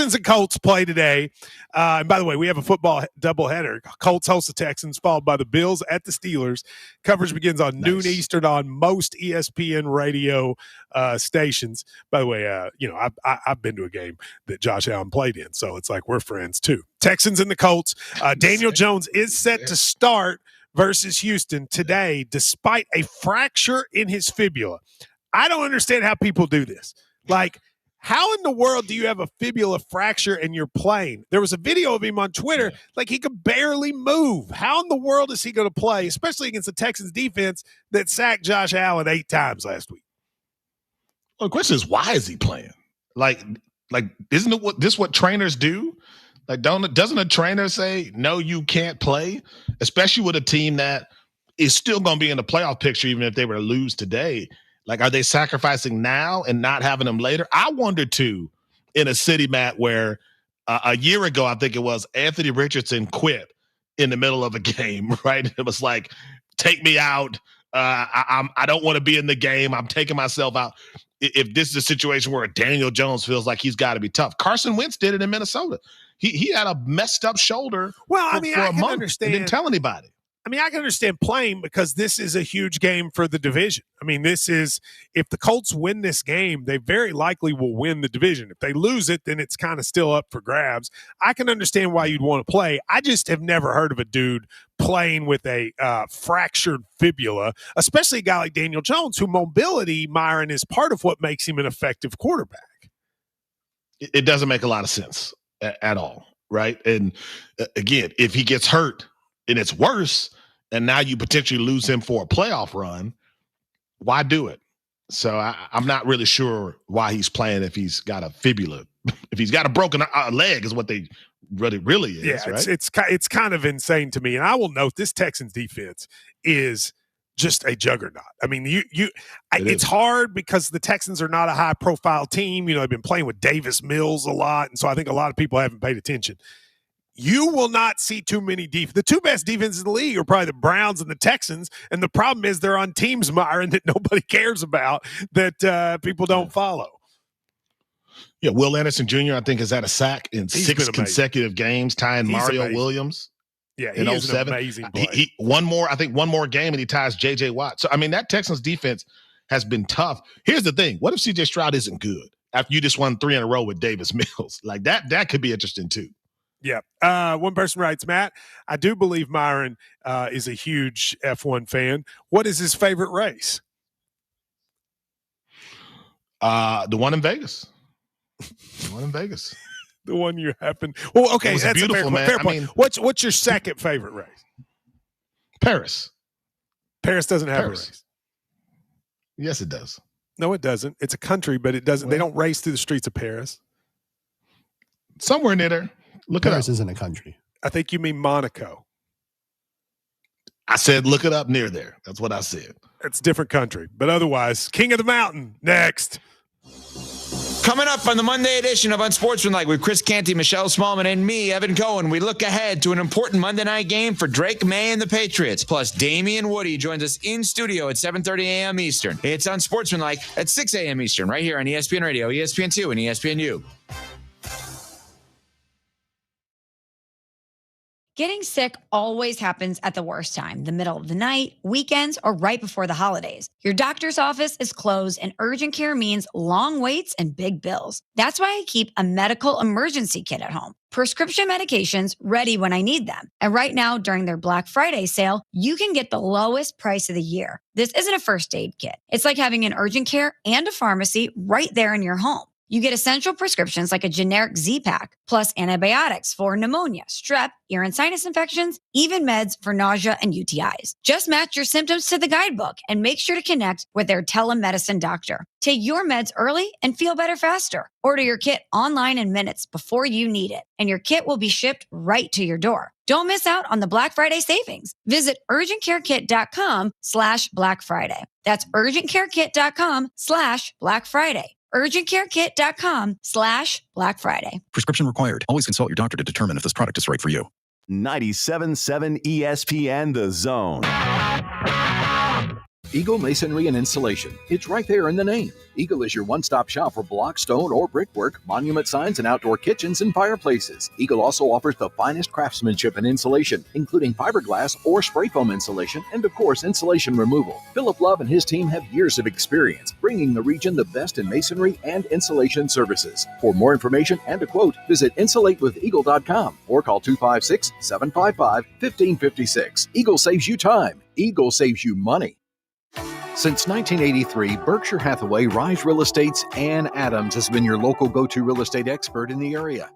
Texans and Colts play today. And by the way, we have a football doubleheader. Colts host the Texans, followed by the Bills at the Steelers. Coverage begins on noon Eastern on most ESPN radio stations. By the way, I've been to a game that Josh Allen played in, so it's like we're friends too. Texans and the Colts. Daniel Jones is set to start versus Houston today, despite a fracture in his fibula. I don't understand how people do this. Like, how in the world do you have a fibula fracture and you're playing? There was a video of him on Twitter, like he could barely move. How in the world is he going to play, especially against the Texans defense that sacked Josh Allen 8 times last week? Well, the question is, why is he playing? Like, isn't it what trainers do? Like, doesn't a trainer say, no, you can't play, especially with a team that is still going to be in the playoff picture, even if they were to lose today? Like, are they sacrificing now and not having them later? I wonder, too, in a city, Matt, where a year ago, I think it was, Anthony Richardson quit in the middle of a game, right? It was like, take me out. I don't want to be in the game. I'm taking myself out. If this is a situation where Daniel Jones feels like he's got to be tough. Carson Wentz did it in Minnesota. He had a messed up shoulder for a month and didn't tell anybody. I mean, I can understand playing because this is a huge game for the division. I mean, this is, if the Colts win this game, they very likely will win the division. If they lose it, then it's kind of still up for grabs. I can understand why you'd want to play. I just have never heard of a dude playing with a fractured fibula, especially a guy like Daniel Jones, who mobility, Myron, is part of what makes him an effective quarterback. It doesn't make a lot of sense at all, right? And again, if he gets hurt and it's worse, and now you potentially lose him for a playoff run, why do it? So I'm not really sure why he's playing if he's got a fibula. If he's got a broken leg is what they really is, yeah, right? It's kind of insane to me. And I will note this Texans defense is just a juggernaut. I mean, it's hard because the Texans are not a high-profile team. You know, they've been playing with Davis Mills a lot, and so I think a lot of people haven't paid attention. You will not see too many the two best defenses in the league are probably the Browns and the Texans, and the problem is they're on teams, Myron, that nobody cares about, that people don't follow. Yeah, Will Anderson Jr., I think, has had a sack in 6 consecutive games, tying Mario Williams. Yeah, he is an amazing player. One more game, and he ties J.J. Watt. So, I mean, that Texans defense has been tough. Here's the thing. What if C.J. Stroud isn't good after you just won 3 in a row with Davis Mills? Like, that could be interesting, too. Yeah. One person writes, Matt, I do believe Myron is a huge F1 fan. What is his favorite race? The one in Vegas. The one in Vegas. The one you happen. Well, okay, that's beautiful, a fair point. What's your second favorite race? Paris. Paris doesn't have a race. Yes, it does. No, it doesn't. It's a country, but it doesn't. Well, they don't race through the streets of Paris. Somewhere near there. Paris isn't a country. I think you mean Monaco. I said look it up near there. That's what I said. It's a different country. But otherwise, King of the Mountain, next. Coming up on the Monday edition of Unsportsmanlike with Chris Canty, Michelle Smallman, and me, Evan Cohen, we look ahead to an important Monday night game for Drake May and the Patriots. Plus, Damian Woody joins us in studio at 7:30 a.m. Eastern. It's Unsportsmanlike at 6 a.m. Eastern, right here on ESPN Radio, ESPN2, and ESPNU. Getting sick always happens at the worst time, the middle of the night, weekends, or right before the holidays. Your doctor's office is closed and urgent care means long waits and big bills. That's why I keep a medical emergency kit at home. Prescription medications ready when I need them. And right now, during their Black Friday sale, you can get the lowest price of the year. This isn't a first aid kit. It's like having an urgent care and a pharmacy right there in your home. You get essential prescriptions like a generic Z-Pack, plus antibiotics for pneumonia, strep, ear and sinus infections, even meds for nausea and UTIs. Just match your symptoms to the guidebook and make sure to connect with their telemedicine doctor. Take your meds early and feel better faster. Order your kit online in minutes before you need it, and your kit will be shipped right to your door. Don't miss out on the Black Friday savings. Visit urgentcarekit.com/Black Friday. That's urgentcarekit.com/Black Friday. urgentcarekit.com/Black Friday. Prescription required. Always consult your doctor to determine if this product is right for you. 97.7 ESPN The Zone. Eagle Masonry and Installation. It's right there in the name. Eagle is your one-stop shop for block, stone, or brickwork, monument signs, and outdoor kitchens and fireplaces. Eagle also offers the finest craftsmanship and insulation, including fiberglass or spray foam insulation, and of course, insulation removal. Philip Love and his team have years of experience, bringing the region the best in masonry and insulation services. For more information and a quote, visit insulatewitheagle.com or call 256-755-1556. Eagle saves you time. Eagle saves you money. Since 1983, Berkshire Hathaway Rise Real Estate's Ann Adams has been your local go-to real estate expert in the area.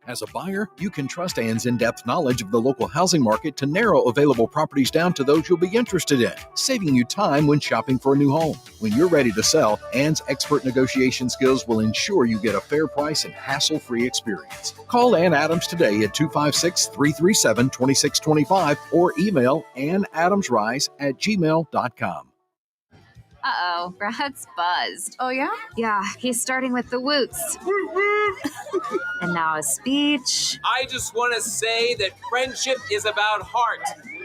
As a buyer, you can trust Ann's in-depth knowledge of the local housing market to narrow available properties down to those you'll be interested in, saving you time when shopping for a new home. When you're ready to sell, Ann's expert negotiation skills will ensure you get a fair price and hassle-free experience. Call Ann Adams today at 256-337-2625 or email annadamsrise@gmail.com. Uh-oh, Brad's buzzed. Oh, yeah? Yeah, he's starting with the woots. And now a speech. I just want to say that friendship is about heart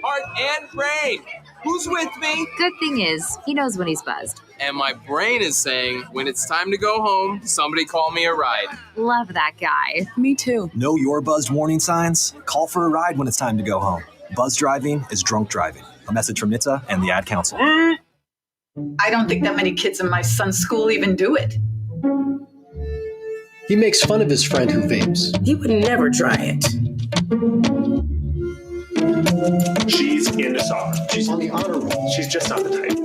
and brain. Who's with me? Good thing is, he knows when he's buzzed. And my brain is saying, when it's time to go home, somebody call me a ride. Love that guy. Me too. Know your buzzed warning signs? Call for a ride when it's time to go home. Buzz driving is drunk driving. A message from NHTSA and the Ad Council. I don't think that many kids in my son's school even do it. He makes fun of his friend who vapes. He would never try it. She's into soccer. She's on the honor roll. She's just not the type.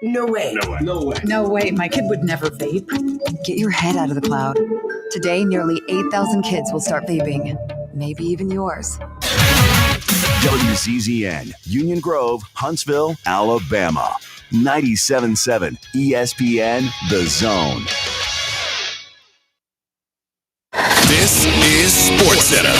No way. No way. No way. No way. My kid would never vape. Get your head out of the cloud. Today, nearly 8,000 kids will start vaping. Maybe even yours. WCZN, Union Grove, Huntsville, Alabama. 97.7 ESPN, The Zone. This is SportsCenter.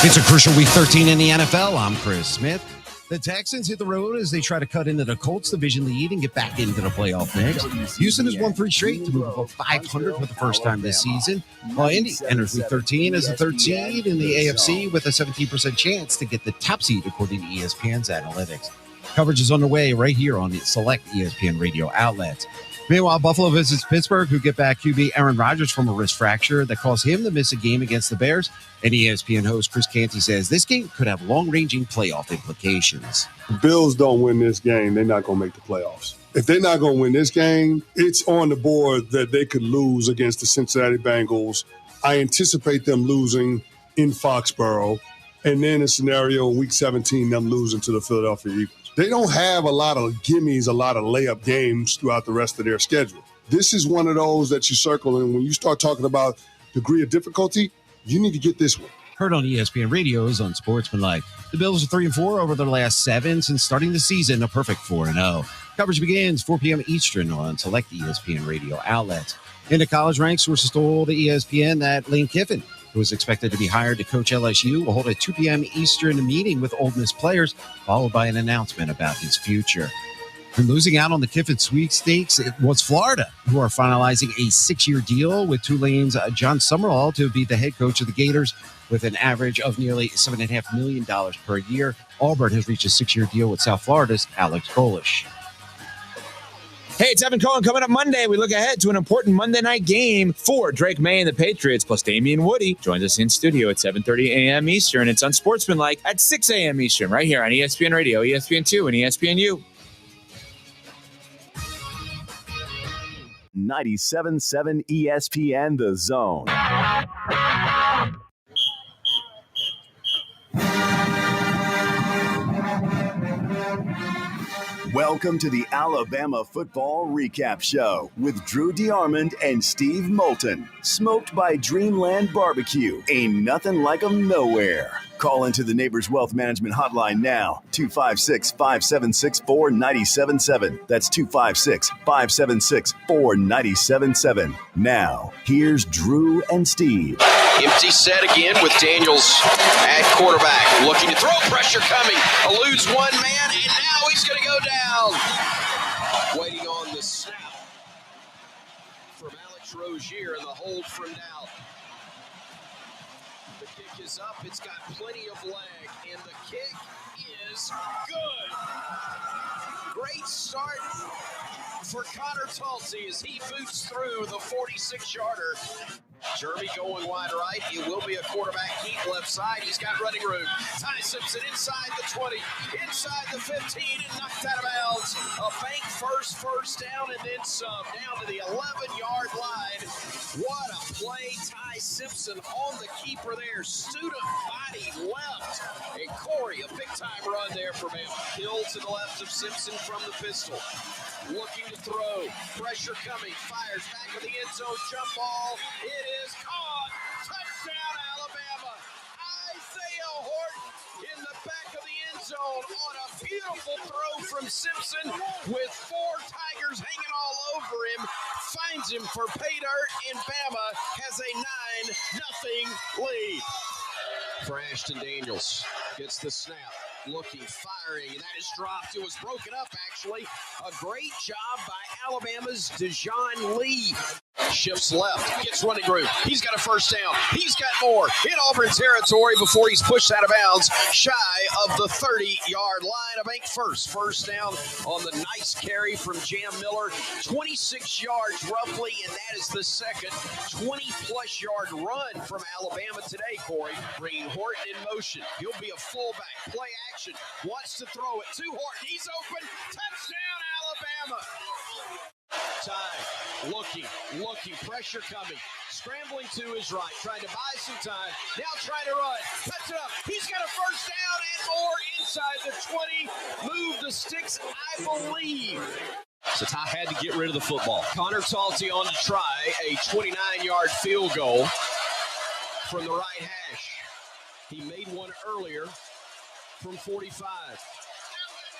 It's a crucial week 13 in the NFL. I'm Chris Smith. The Texans hit the road as they try to cut into the Colts division lead and get back into the playoff mix. Houston has won 3 straight to move above 500 for the first time this season, while Indy enters week 13 as the 3rd seed in the AFC with a 17% chance to get the top seed according to ESPN's analytics. Coverage is underway right here on the select ESPN radio outlets. Meanwhile, Buffalo visits Pittsburgh, who get back QB Aaron Rodgers from a wrist fracture that caused him to miss a game against the Bears. And ESPN host Chris Canty says this game could have long-ranging playoff implications. The Bills don't win this game, they're not going to make the playoffs. If they're not going to win this game, it's on the board that they could lose against the Cincinnati Bengals. I anticipate them losing in Foxborough, and then a scenario in Week 17, them losing to the Philadelphia Eagles. They don't have a lot of gimmies, a lot of layup games throughout the rest of their schedule. This is one of those that you circle, and when you start talking about degree of difficulty, you need to get this one. Heard on ESPN Radio is Unsportsmanlike. The Bills are 3-4 over their last 7 since starting the season, a perfect 4-0. Coverage begins 4 p.m. Eastern on select ESPN radio outlets. Into college ranks, sources told ESPN that Lane Kiffin, who is expected to be hired to coach LSU, will hold a 2 p.m. Eastern meeting with Ole Miss players, followed by an announcement about his future. And losing out on the Kiffin sweepstakes, it was Florida, who are finalizing a 6-year deal with Tulane's John Summerall to be the head coach of the Gators with an average of nearly $7.5 million per year. Auburn has reached a 6-year deal with South Florida's Alex Golish. Hey, it's Evan Cohen. Coming up Monday, we look ahead to an important Monday night game for Drake May and the Patriots, plus Damian Woody joins us in studio at 7:30 a.m. Eastern. It's Unsportsmanlike at 6 a.m. Eastern, right here on ESPN Radio, ESPN2, and ESPNU. 97.7 ESPN, The Zone. Welcome to the Alabama Football Recap Show with Drew DeArmond and Steve Moulton. Smoked by Dreamland Barbecue. Ain't nothing like 'em nowhere. Call into the Neighbors Wealth Management Hotline now, 256-576-4977. That's 256-576-4977. Now, here's Drew and Steve. Empty set again with Daniels at quarterback. Looking to throw, pressure coming. Eludes one man, and now he's going to go down. Waiting on the snap from Alex Rozier and the hold from Dow. The kick is up. It's got plenty of leg, and the kick is good. Great start for Connor Talty as he boots through the 46-yarder. Jeremy going wide right. It will be a quarterback keep left side. He's got running room. Ty Simpson inside the 20, inside the 15, and knocked out of bounds. A bank first down, and then some. Down to the 11-yard line. What a play. Ty Simpson on the keeper there. Student body left. And Corey, a big-time run there for him. Hill to the left of Simpson from the pistol. Looking to throw. Pressure coming. Fires back of the end zone. Jump ball. It is caught. Touchdown, Alabama. Isaiah Horton in the back of the end zone on a beautiful throw from Simpson with 4 Tigers hanging all over him. Finds him for pay dirt, and Bama has a 9-0 lead. For Ashton Daniels. Gets the snap. Looking, firing, and that is dropped. It was broken up, actually. A great job by Alabama's Dejon Lee. Shifts left, gets running room. He's got a first down. He's got more in Auburn territory before he's pushed out of bounds, shy of the 30-yard line. A bank first down on the nice carry from Jam Miller. 26 yards roughly, and that is the second 20-plus yard run from Alabama today, Corey. Bringing Horton in motion. He'll be a fullback. Play action. Wants to throw it to Horton. He's open. Touchdown, Alabama. Time, looking, pressure coming, scrambling to his right, trying to buy some time, now trying to run, cuts it up, he's got a first down and more inside the 20, move the sticks, I believe. So Ty had to get rid of the football. Connor Talty on to try a 29-yard field goal from the right hash. He made one earlier from 45.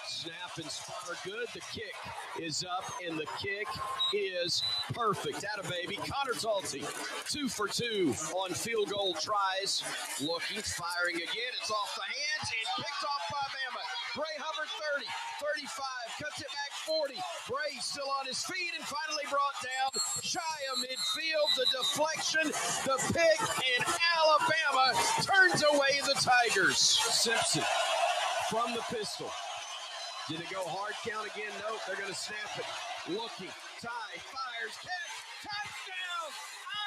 Snap and spot are good. The kick is up, and the kick is perfect. Atta baby. Connor Talty, 2 for 2 on field goal tries. Looking, firing again. It's off the hands and picked off by Bama. Bray Hubbard 30, 35, cuts it back 40. Bray still on his feet and finally brought down shy of midfield. The deflection, the pick, and Alabama turns away the Tigers. Simpson from the pistol. Did it go hard count again? Nope, they're going to snap it. Looking, Ty fires, catch, touchdown!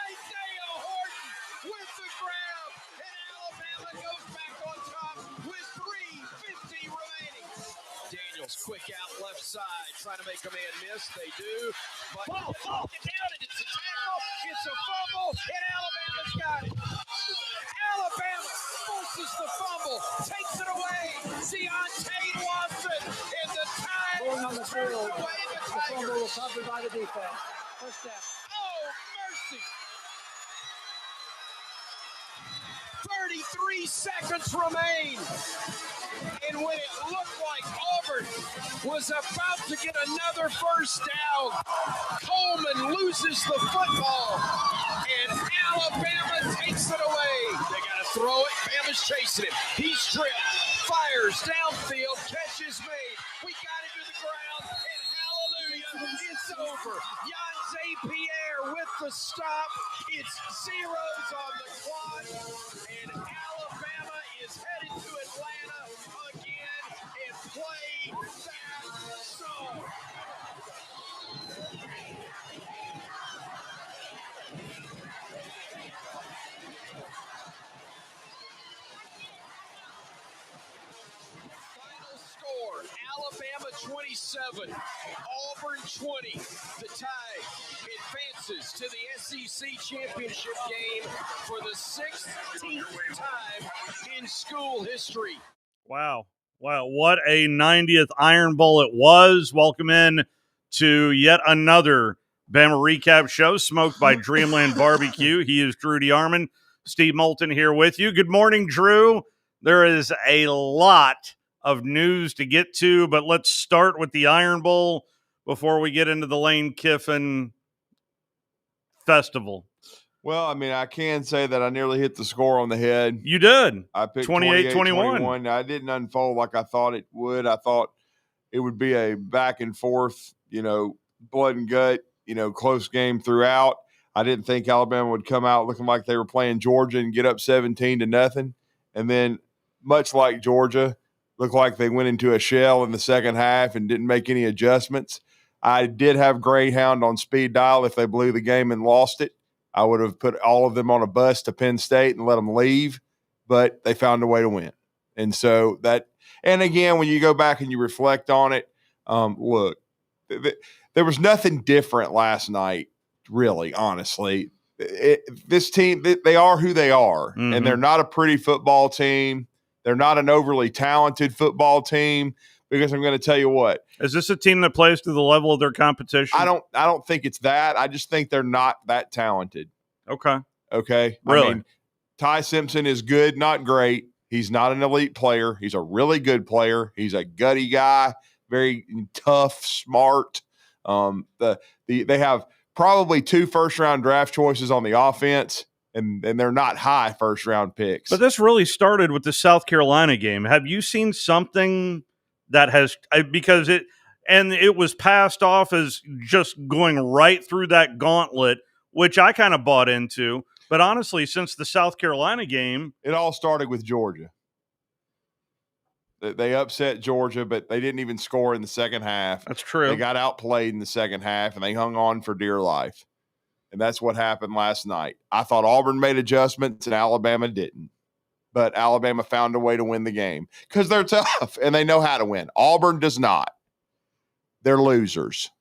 Isaiah Horton with the grab, and Alabama goes back on top with 3:50 remaining. Daniels, quick out left side, trying to make a man miss. They do, but ball it down, and it's a tackle, it's a fumble, and Alabama's got it. Alabama forces the fumble, takes it away. Deontay Watson in the time turns away the Tigers. Fumble recovered by the defense. First down. Oh, mercy. 33 seconds remain. And when it looked like Auburn was about to get another first down, Coleman loses the football, and Alabama takes it away. They got to throw it. Bama's chasing him. He's stripped, fires downfield, catch is made. We got it to the ground, and hallelujah, it's over. Yanze Pierre with the stop. It's zeros on the clock, and Alabama is headed to Atlanta again and play that song. Final score, Alabama 27, Auburn 20. The Tide advances to the SEC championship game for the 16th time in school history. Wow. What a 90th Iron Bowl it was. Welcome in to yet another Bama Recap Show, smoked by Dreamland BBQ. He is Drew DeArmond. Steve Moulton here with you. Good morning, Drew. There is a lot of news to get to, but let's start with the Iron Bowl before we get into the Lane Kiffin Festival. Well, I mean, I can say that I nearly hit the score on the head. You did. I picked 28-21. I didn't unfold like I thought it would. I thought it would be a back and forth, blood and gut, close game throughout. I didn't think Alabama would come out looking like they were playing Georgia and get up 17-0. And then, much like Georgia, looked like they went into a shell in the second half and didn't make any adjustments. I did have Greyhound on speed dial. If they blew the game and lost it, I would have put all of them on a bus to Penn State and let them leave, but they found a way to win. And so that – and again, when you go back and you reflect on it, look, there was nothing different last night, really, honestly. This team, they are who they are, and they're not a pretty football team. They're not an overly talented football team, because I'm going to tell you what. Is this a team that plays to the level of their competition? I don't think it's that. I just think they're not that talented. Okay. Really? I mean, Ty Simpson is good, not great. He's not an elite player. He's a really good player. He's a gutty guy, very tough, smart. They have probably 2 first-round draft choices on the offense, and they're not high first-round picks. But this really started with the South Carolina game. Have you seen something that has – because it was passed off as just going right through that gauntlet, which I kind of bought into. But honestly, since the South Carolina game – it all started with Georgia. They upset Georgia, but they didn't even score in the second half. That's true. They got outplayed in the second half, and they hung on for dear life. And that's what happened last night. I thought Auburn made adjustments, and Alabama didn't. But Alabama found a way to win the game because they're tough, and they know how to win. Auburn does not. They're losers.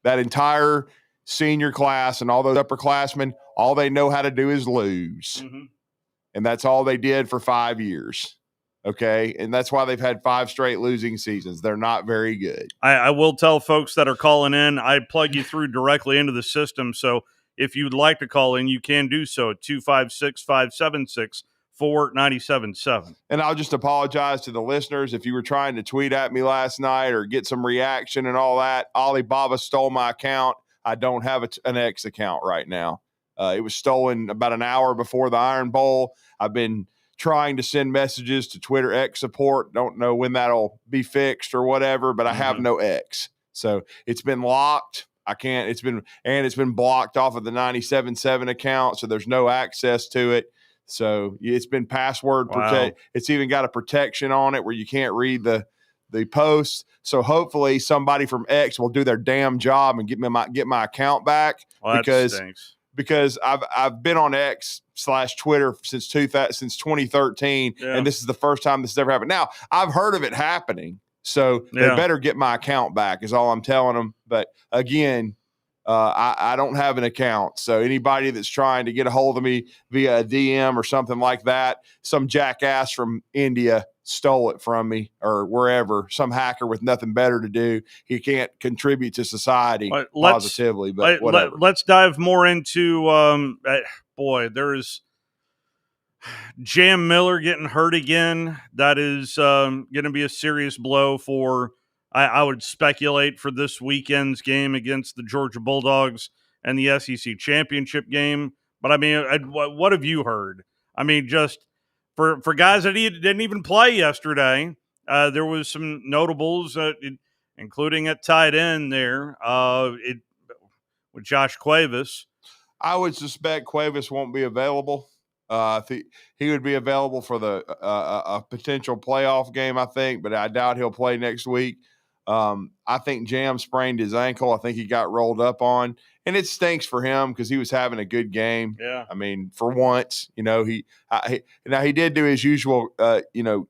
That entire senior class and all those upperclassmen, all they know how to do is lose. And that's all they did for 5 years. Okay, and that's why they've had 5 straight losing seasons. They're not very good. I will tell folks that are calling in, I plug you through directly into the system. So if you'd like to call in, you can do so at 256-576-4977. And I'll just apologize to the listeners. If you were trying to tweet at me last night or get some reaction and all that, Alibaba stole my account. I don't have an X account right now. It was stolen about an hour before the Iron Bowl. I've been trying to send messages to Twitter X support. Don't know when that'll be fixed or whatever, but I have no X. So it's been locked. It's been blocked off of the 97.7 account. So there's no access to it. So it's been password protect. It's even got a protection on it where you can't read the posts. So hopefully somebody from X will do their damn job and get my account back. Well, that stinks. Because I've been on X/Twitter since 2013, and this is the first time this has ever happened. Now, I've heard of it happening, so they better get my account back is all I'm telling them. But again, I don't have an account, so anybody that's trying to get a hold of me via a DM or something like that, some jackass from India stole it from me or wherever, some hacker with nothing better to do. He can't contribute to society positively, but whatever. Let's dive more into there's Jam Miller getting hurt again. That is going to be a serious blow for, I would speculate, for this weekend's game against the Georgia Bulldogs and the SEC championship game. But I mean, what have you heard? I mean, just for guys that didn't even play yesterday, there was some notables, including at tight end there with Josh Cuevas. I would suspect Cuevas won't be available. He would be available for a potential playoff game, I think, but I doubt he'll play next week. I think Jam sprained his ankle. I think he got rolled up on, and it stinks for him because he was having a good game. Yeah, I mean, for once, he did do his usual,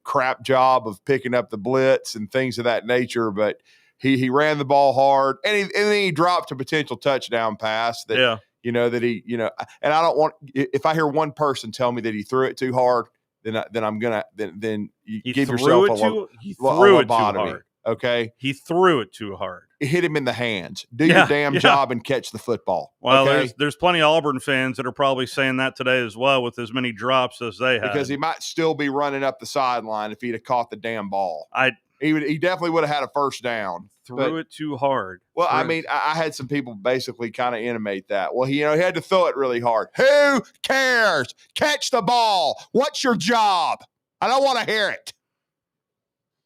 crap job of picking up the blitz and things of that nature, but he ran the ball hard, and then he dropped a potential touchdown pass that. Yeah. And I don't want, if I hear one person tell me that he threw it too hard, then I'm gonna then you give yourself a lobotomy. Okay, he threw it too hard. It hit him in the hands. Do your damn job and catch the football. Well, okay? there's plenty of Auburn fans that are probably saying that today as well, with as many drops as they have. Because he might still be running up the sideline if he'd have caught the damn ball. He definitely would have had a first down. Threw it too hard. Well, I mean, I had some people basically kind of intimate that. Well, he had to throw it really hard. Who cares? Catch the ball. What's your job? I don't want to hear it.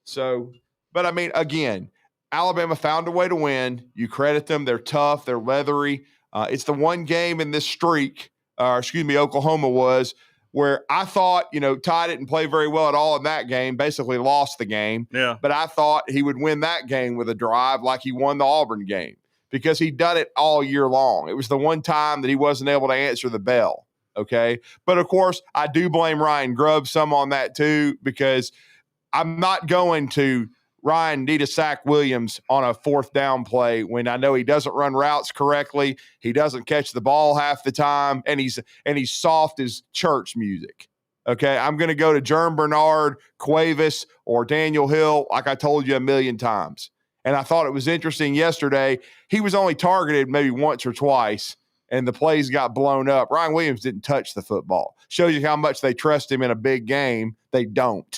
So, but I mean, again, Alabama found a way to win. You credit them. They're tough. They're leathery. It's the one game in this streak, Oklahoma was, where I thought, Ty didn't play very well at all in that game, basically lost the game. Yeah. But I thought he would win that game with a drive like he won the Auburn game because he'd done it all year long. It was the one time that he wasn't able to answer the bell, okay? But, of course, I do blame Ryan Grubb some on that too because I'm not going to Ryan need to sack Williams on a 4th down play when I know he doesn't run routes correctly. He doesn't catch the ball half the time, and he's soft as church music. Okay, I'm going to go to Jerm Bernard, Cuevas, or Daniel Hill, like I told you a million times. And I thought it was interesting yesterday. He was only targeted maybe once or twice, and the plays got blown up. Ryan Williams didn't touch the football. Shows you how much they trust him in a big game. They don't.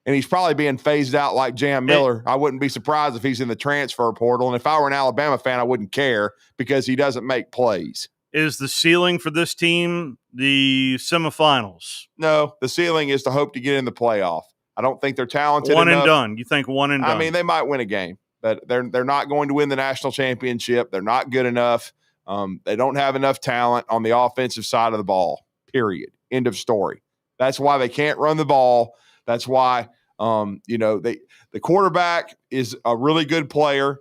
And he's probably being phased out like Jam Miller. I wouldn't be surprised if he's in the transfer portal. And if I were an Alabama fan, I wouldn't care because he doesn't make plays. Is the ceiling for this team the semifinals? No, the ceiling is to hope to get in the playoff. I don't think they're talented One enough. and done. You think one and done? I mean, they might win a game, but they're not going to win the national championship. They're not good enough. They don't have enough talent on the offensive side of the ball, period. End of story. That's why they can't run the ball. That's why, the quarterback is a really good player.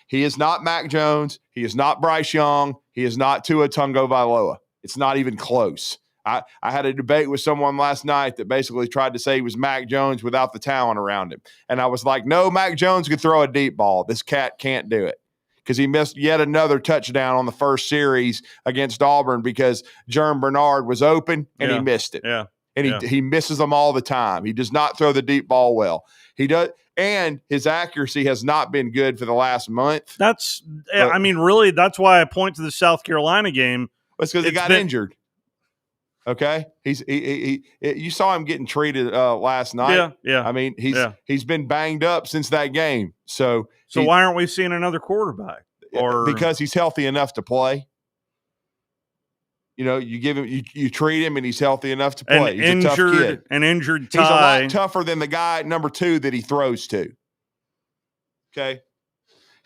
He is not Mac Jones. He is not Bryce Young. He is not Tua Tagovailoa. It's not even close. I had a debate with someone last night that basically tried to say he was Mac Jones without the talent around him. And I was like, no, Mac Jones could throw a deep ball. This cat can't do it because he missed yet another touchdown on the first series against Auburn because Jerm Bernard was open and he missed it. Yeah. And he misses them all the time. He does not throw the deep ball well. He does, and his accuracy has not been good for the last month. Really, that's why I point to the South Carolina game. It's because he got injured. Okay, you saw him getting treated last night. Yeah. I mean, he's been banged up since that game. So why aren't we seeing another quarterback? Or because he's healthy enough to play. You give him, you treat him, and he's healthy enough to play. He's a tough kid. An injured Ty. He's a lot tougher than the guy at number 2 that he throws to. Okay.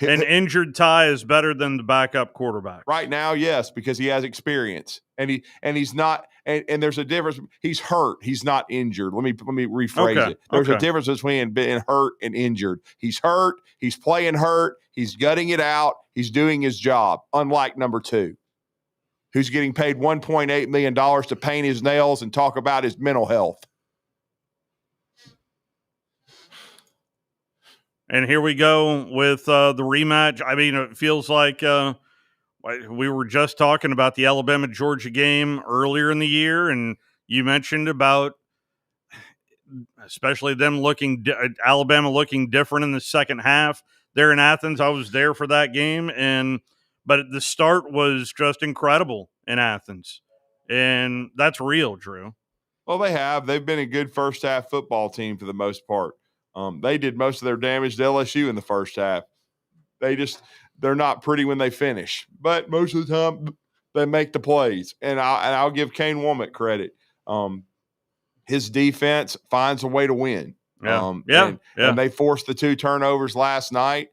An injured Ty is better than the backup quarterback. Right now, yes, because he has experience. And he's not and there's a difference. He's hurt. He's not injured. Let me rephrase it. There's a difference between being hurt and injured. He's hurt, he's playing hurt, he's gutting it out, he's doing his job, unlike number 2. Who's getting paid $1.8 million to paint his nails and talk about his mental health. And here we go with the rematch. I mean, it feels like we were just talking about the Alabama-Georgia game earlier in the year, and you mentioned about especially them Alabama looking different in the second half. There in Athens, I was there for that game, but the start was just incredible in Athens, and that's real, Drew. Well, they've been a good first half football team for the most part. They did most of their damage to LSU in the first half. They're not pretty when they finish, but most of the time they make the plays. And I'll give Kane Womack credit. His defense finds a way to win. And they forced the 2 turnovers last night.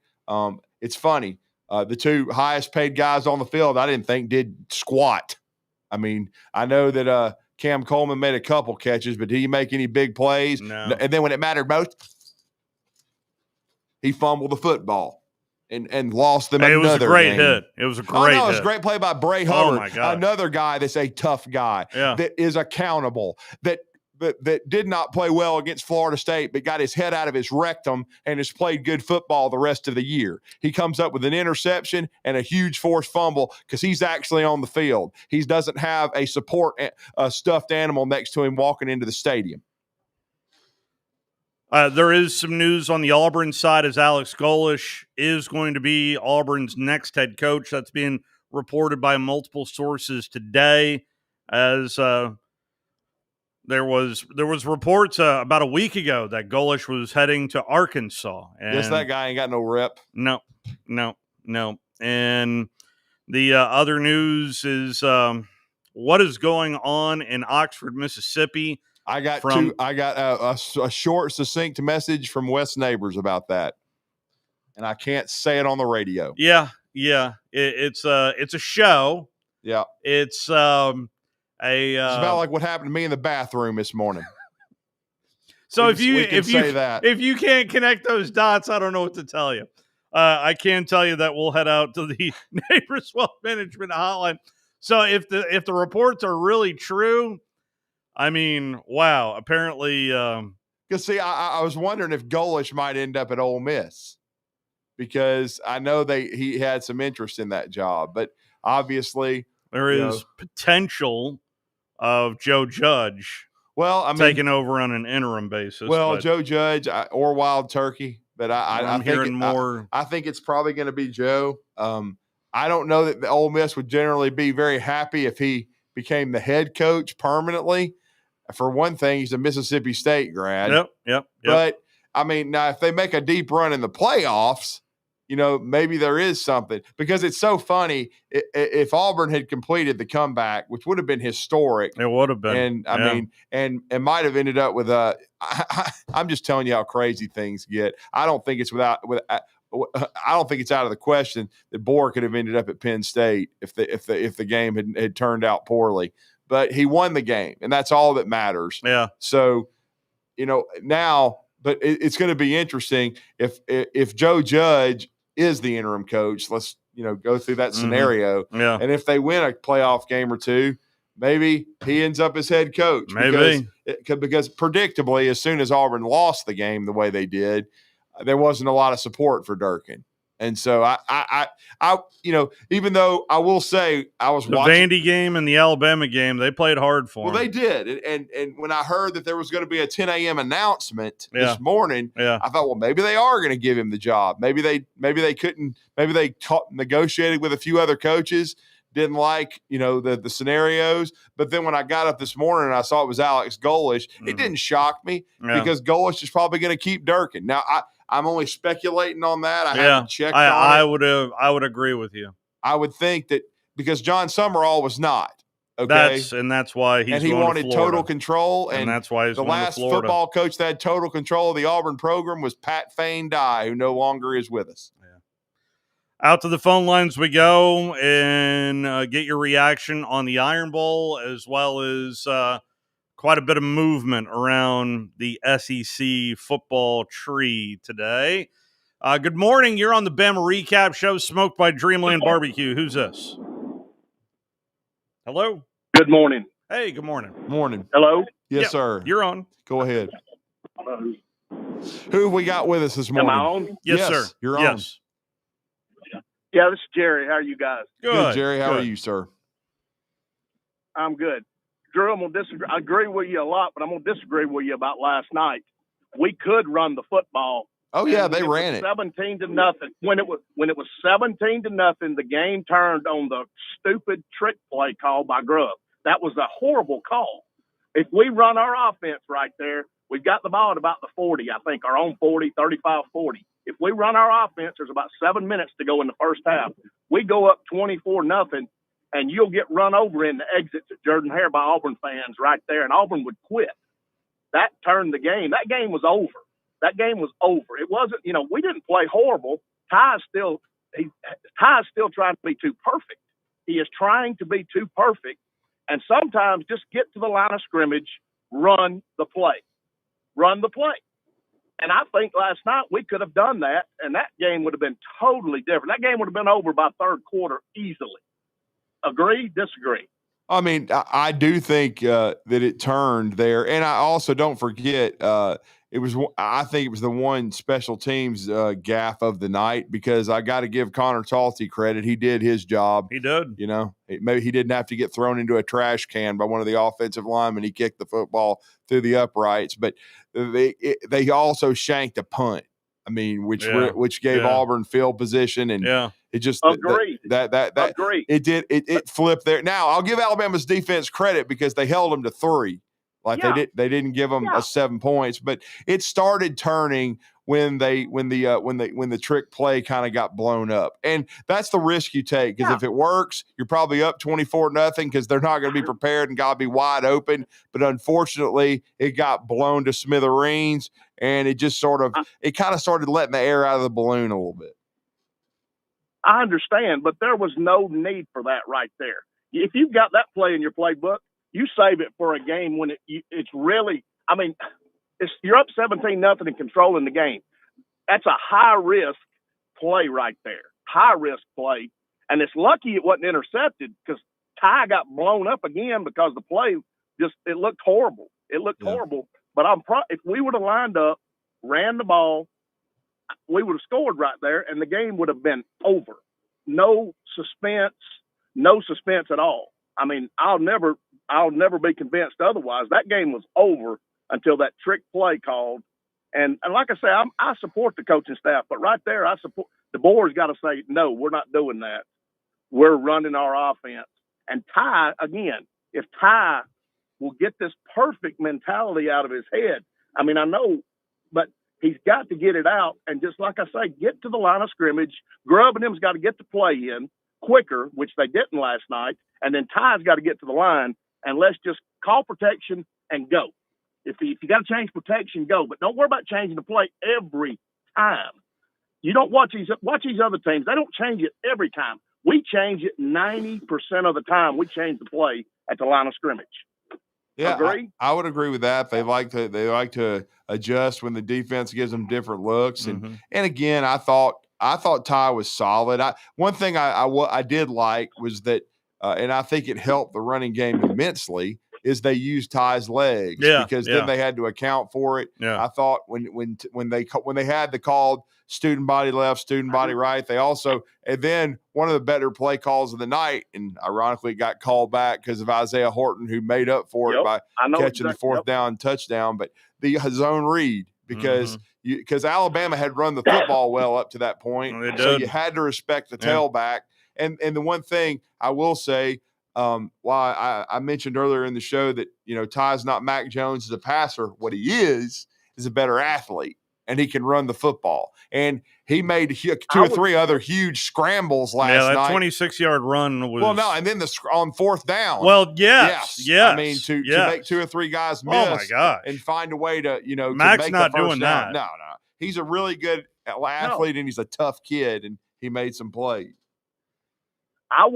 It's funny. The 2 highest paid guys on the field, I didn't think did squat. I mean, I know that Cam Coleman made a couple catches, but did he make any big plays? No. And then when it mattered most, he fumbled the football and lost them another game. It was a great hit. It was a great hit. It was a great play by Bray Hubbard. Oh, my God. Another guy that's a tough guy that is accountable, that did not play well against Florida State, but got his head out of his rectum and has played good football the rest of the year. He comes up with an interception and a huge forced fumble because he's actually on the field. He doesn't have a stuffed animal next to him walking into the stadium. There is some news on the Auburn side as Alex Golesh is going to be Auburn's next head coach. That's being reported by multiple sources today as there was reports about a week ago that Golesh was heading to Arkansas. And Guess that guy ain't got no rep. No. And the other news is what is going on in Oxford, Mississippi. I got a short, succinct message from West Neighbors about that, and I can't say it on the radio. Yeah, Yeah, it's a show. Yeah, it's it's about like what happened to me in the bathroom this morning. So if you can't connect those dots, I don't know what to tell you. I can tell you that we'll head out to the Neighbors Wealth Management Hotline. So if the reports are really true, I mean, wow. Apparently, because see, I was wondering if Golish might end up at Ole Miss, because I know he had some interest in that job, but obviously there is potential of Joe Judge. Well, taking over on an interim basis. Well, Joe Judge or Wild Turkey, but I'm hearing more. I think it's probably going to be Joe. I don't know that the Ole Miss would generally be very happy if he became the head coach permanently. For one thing, he's a Mississippi State grad. Yep. But I mean, now if they make a deep run in the playoffs, maybe there is something, because it's so funny. If Auburn had completed the comeback, which would have been historic, it would have been. And I mean, and it might have ended up with I'm just telling you how crazy things get. I don't think it's I don't think it's out of the question that Bohr could have ended up at Penn State if the game had turned out poorly. But he won the game, and that's all that matters. Yeah. So, now, but it's going to be interesting if Joe Judge is the interim coach. Let's go through that scenario. Yeah. And if they win a playoff game or two, maybe he ends up as head coach. Maybe because predictably, as soon as Auburn lost the game the way they did, there wasn't a lot of support for Durkin. And so I even though I will say I was the watching Vandy game and the Alabama game, they played hard for him. Well, they did. And when I heard that there was going to be a 10 a.m. announcement this morning, I thought, well, maybe they are going to give him the job. Maybe they couldn't. Maybe they negotiated with a few other coaches, didn't like the scenarios. But then when I got up this morning and I saw it was Alex Golish, it didn't shock me because Golish is probably going to keep Durkin. Now I'm only speculating on that. I haven't checked on it. I would agree with you. I would think that because John Summerall was not. Okay. That's why he wanted total control. And that's why he's the last football coach that had total control of the Auburn program was Pat Fain Dye, who no longer is with us. Yeah. Out to the phone lines we go and get your reaction on the Iron Bowl, as well as quite a bit of movement around the SEC football tree today. Good morning. You're on the Bama Recap Show, smoked by Dreamland BBQ. Who's this? Hello? Good morning. Hey, good morning. Morning. Hello? Yes, sir. You're on. Go ahead. Who have we got with us this morning? Am I on? Yes, sir. You're on. Yeah, this is Jerry. How are you guys? Good, Jerry. How are you, sir? I'm good. Drew, I'm going to disagree. I agree with you a lot, but I'm going to disagree with you about last night. We could run the football. Oh yeah, they ran it 17-0. When it was 17-0, the game turned on the stupid trick play called by Grubb. That was a horrible call. If we run our offense right there, we've got the ball at about the 40, I think, our own 40, 35-40. If we run our offense, there's about 7 minutes to go in the first half. We go up 24-0. And you'll get run over in the exits at Jordan Hare by Auburn fans right there, and Auburn would quit. That turned the game. That game was over. It wasn't, we didn't play horrible. Ty's still trying to be too perfect. He is trying to be too perfect, and sometimes just get to the line of scrimmage, run the play. And I think last night we could have done that, and that game would have been totally different. That game would have been over by third quarter easily. Agree? Disagree? I mean, I do think that it turned there, and I also don't forget I think it was the one special teams gaffe of the night, because I got to give Connor Talty credit. He did his job. He did. Maybe he didn't have to get thrown into a trash can by one of the offensive linemen. He kicked the football through the uprights, but they also shanked a punt. I mean, which gave Auburn field position, and it just Agreed. Agreed. It flipped there. Now I'll give Alabama's defense credit because they held them to 3. They didn't give them 7 points, but it started turning when the trick play kind of got blown up, and that's the risk you take, because if it works, you're probably up 24-0 because they're not going to be prepared and got to be wide open. But unfortunately, it got blown to smithereens, and it just kind of started letting the air out of the balloon a little bit. I understand, but there was no need for that right there. If you've got that play in your playbook, you save it for a game when it's really, I mean, you're up 17-0 and controlling the game. That's a high-risk play right there, high-risk play. And it's lucky it wasn't intercepted because Ty got blown up again because the play it looked horrible. It looked horrible. But if we would have lined up, ran the ball, we would have scored right there, and the game would have been over. No suspense at all. I mean, I'll never be convinced otherwise. That game was over until that trick play called. And like I say, I support the coaching staff, but right there, I support the board's got to say, no, we're not doing that. We're running our offense. And Ty, again, if Ty will get this perfect mentality out of his head, I mean, I know, but he's got to get it out. And just like I say, get to the line of scrimmage. Grubb and them's got to get the play in quicker, which they didn't last night. And then Ty's got to get to the line, and let's just call protection and go. If you got to change protection, go. But don't worry about changing the play every time. You don't watch these other teams. They don't change it every time. We change it 90% of the time. We change the play at the line of scrimmage. Yeah, agree? I would agree with that. They like to adjust when the defense gives them different looks. And again, I thought Ty was solid. One thing I did like was that, and I think it helped the running game immensely, is they used Ty's legs because then they had to account for it. Yeah. I thought when they had the called student body left, student body right, they also, and then one of the better play calls of the night, and ironically it got called back because of Isaiah Horton, who made up for it by catching the fourth down touchdown, but the zone read, because Alabama had run the football well up to that point, so you had to respect the tailback. And the one thing I will say, while I mentioned earlier in the show that, Ty's not Mac Jones as a passer, what he is a better athlete, and he can run the football. And he made two or three other huge scrambles last night. Yeah, that 26-yard run was – well, no, and then on fourth down. Well, yes. I mean, to make two or three guys miss my gosh. And find a way to, Mac's to make not the first doing down. that. No. He's a really good athlete, and he's a tough kid, and he made some plays. I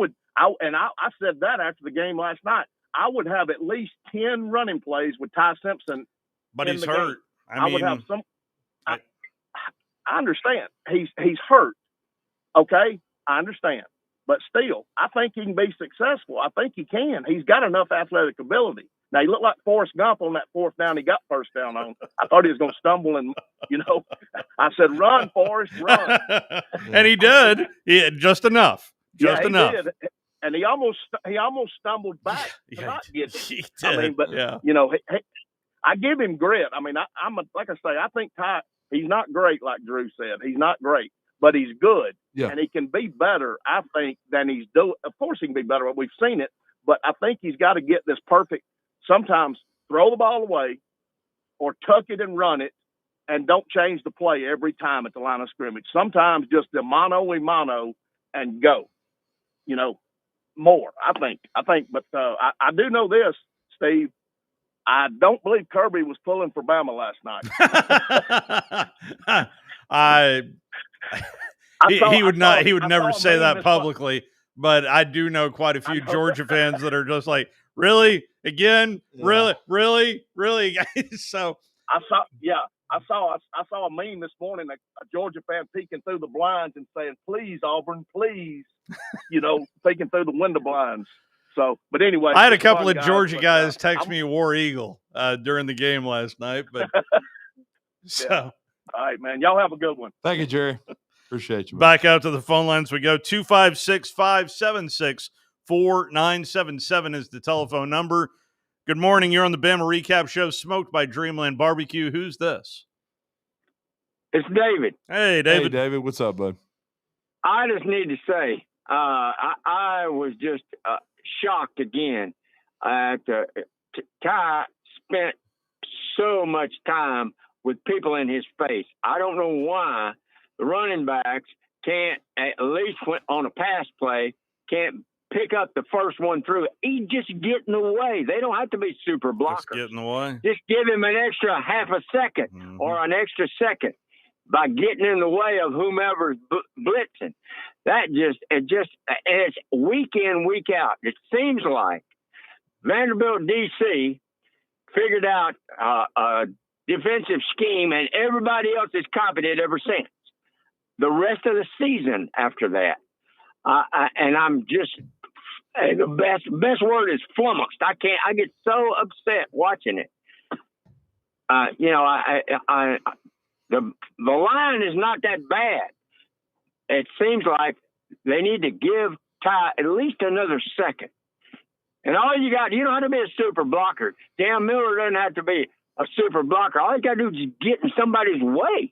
said that after the game last night. I would have at least 10 running plays with Ty Simpson. But he's hurt. I would have some. I understand. He's hurt. Okay, I understand. But still, I think he can be successful. I think he can. He's got enough athletic ability. Now, he looked like Forrest Gump on that fourth down he got first down on. I thought he was going to stumble and, I said, run, Forrest, run. And he did. Just enough. Just enough. Did. And he almost stumbled back to not get it. He did. I mean, but I give him grit. I mean, like I say, I think Ty, he's not great, like Drew said. He's not great, but he's good, and he can be better, I think, than he's doing. Of course, he can be better. We've seen it, but I think he's got to get this perfect. Sometimes throw the ball away, or tuck it and run it, and don't change the play every time at the line of scrimmage. Sometimes just the mano-a-mano and go. More, I think, but I do know this, Steve. I don't believe Kirby was pulling for Bama last night. He would never say that publicly, but I do know quite a few Georgia fans that are just like, really, again, really. So I saw a meme this morning, a Georgia fan peeking through the blinds and saying, "Please, Auburn, please," peeking through the window blinds. So, but anyway, I had a couple of Georgia guys text me War Eagle during the game last night, but so. All right, man. Y'all have a good one. Thank you, Jerry. Appreciate you, man. Back out to the phone lines we go. 256-576-4977 is the telephone number. Good morning. You're on the Bama Recap Show, Smoked by Dreamland BBQ. Who's this? It's David. Hey, David. Hey, David. What's up, bud? I just need to say, I was just shocked again. Ty spent so much time with people in his face. I don't know why the running backs can't, at least on a pass play, can't pick up the first one through. He just get in the way. They don't have to be super blockers. Just get in the way. Just give him an extra half a second or an extra second. by getting in the way of whomever's blitzing. It's week in, week out. It seems like Vanderbilt DC figured out a defensive scheme, and everybody else has copied it ever since. The rest of the season after that, and I'm just the best word is flummoxed. I get so upset watching it. The line is not that bad. It seems like they need to give Ty at least another second. And all you don't have to be a super blocker. Dan Miller doesn't have to be a super blocker. All you got to do is get in somebody's way.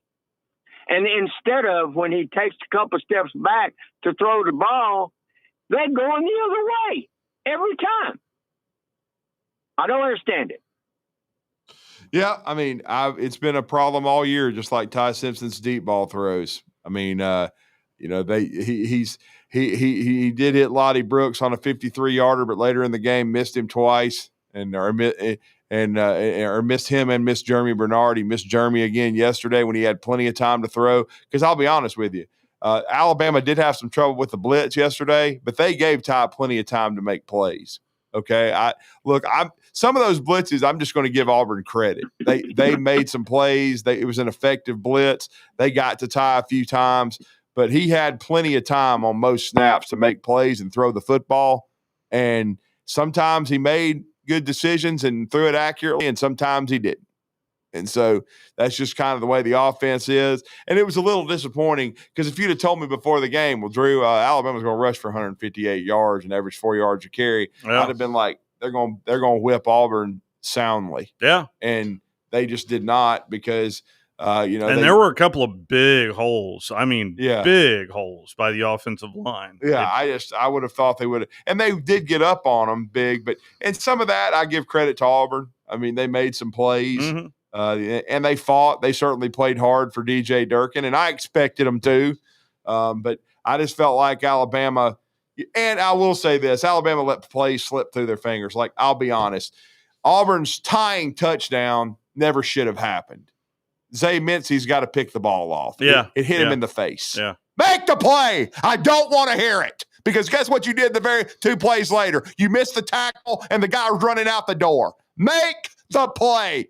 And instead of when he takes a couple steps back to throw the ball, they're going the other way every time. I don't understand it. Yeah, I mean, it's been a problem all year, just like Ty Simpson's deep ball throws. I mean, he did hit Lottie Brooks on a 53-yarder, but later in the game missed him twice, or missed him and missed Jeremy Bernard. He missed Jeremy again yesterday when he had plenty of time to throw. Because I'll be honest with you, Alabama did have some trouble with the blitz yesterday, but they gave Ty plenty of time to make plays. Okay, some of those blitzes, I'm just going to give Auburn credit. They made some plays. It was an effective blitz. They got to Ty a few times, but he had plenty of time on most snaps to make plays and throw the football. And sometimes he made good decisions and threw it accurately, and sometimes he didn't. And so that's just kind of the way the offense is. And it was a little disappointing because if you'd have told me before the game, well, Drew, Alabama's going to rush for 158 yards and average 4 yards a carry, yeah, I'd have been like, they're going to whip Auburn soundly. Yeah. And they just did not because, there were a couple of big holes. I mean, yeah, big holes by the offensive line. Yeah, I would have thought they would have. And they did get up on them big. And some of that I give credit to Auburn. I mean, they made some plays. Mm-hmm. And they fought. They certainly played hard for DJ Durkin, and I expected them to. But I just felt like Alabama, and I will say this, Alabama let the plays slip through their fingers. Like, I'll be honest, Auburn's tying touchdown never should have happened. Zay Mincy's got to pick the ball off. Yeah. It hit him in the face. Yeah. Make the play. I don't want to hear it. Because guess what you did the very 2 plays later? You missed the tackle, and the guy was running out the door. Make the play.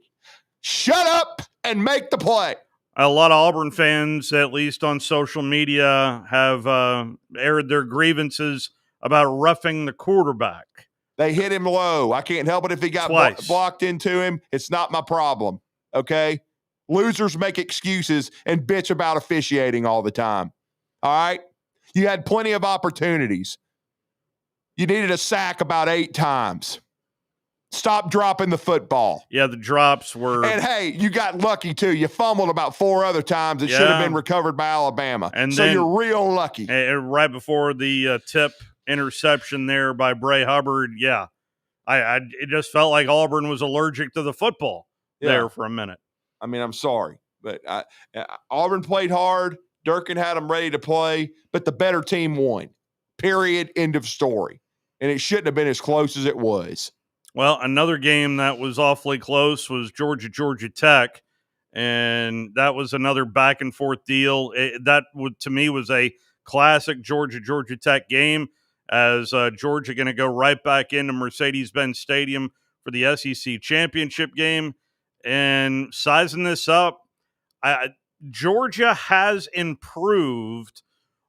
Shut up and make the play. A lot of Auburn fans, at least on social media, have aired their grievances about roughing the quarterback. They hit him low. I can't help it if he got blocked into him. It's not my problem, okay? Losers make excuses and bitch about officiating all the time, all right? You had plenty of opportunities. You needed a sack about 8 times. Stop dropping the football. Yeah, the drops were... And, hey, you got lucky, too. You fumbled about 4 other times. It should have been recovered by Alabama. And so then, you're real lucky. Right before the tip interception there by Bray Hubbard, it just felt like Auburn was allergic to the football there for a minute. I mean, I'm sorry. But Auburn played hard. Durkin had them ready to play. But the better team won. Period. End of story. And it shouldn't have been as close as it was. Well, another game that was awfully close was Georgia Tech, and that was another back and forth deal. To me was a classic Georgia Tech game, as Georgia going to go right back into Mercedes-Benz Stadium for the SEC championship game. And sizing this up, Georgia has improved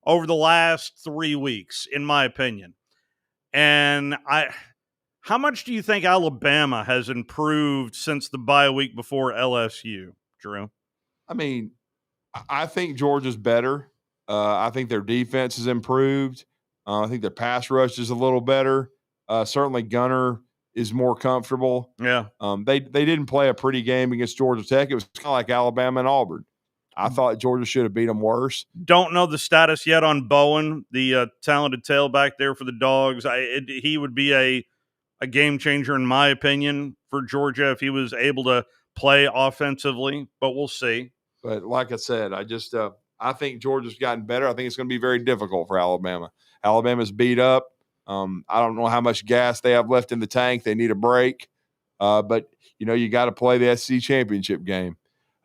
over the last 3 weeks, in my opinion. And how much do you think Alabama has improved since the bye week before LSU, Drew? I mean, I think Georgia's better. I think their defense has improved. I think their pass rush is a little better. Certainly Gunner is more comfortable. Yeah. They didn't play a pretty game against Georgia Tech. It was kind of like Alabama and Auburn. I thought Georgia should have beat them worse. Don't know the status yet on Bowen, the talented tailback there for the Dogs. He would be a game changer, in my opinion, for Georgia if he was able to play offensively, but we'll see. But like I said, I think Georgia's gotten better. I think it's going to be very difficult for Alabama. Alabama's beat up. I don't know how much gas they have left in the tank. They need a break. But, you got to play the SEC championship game.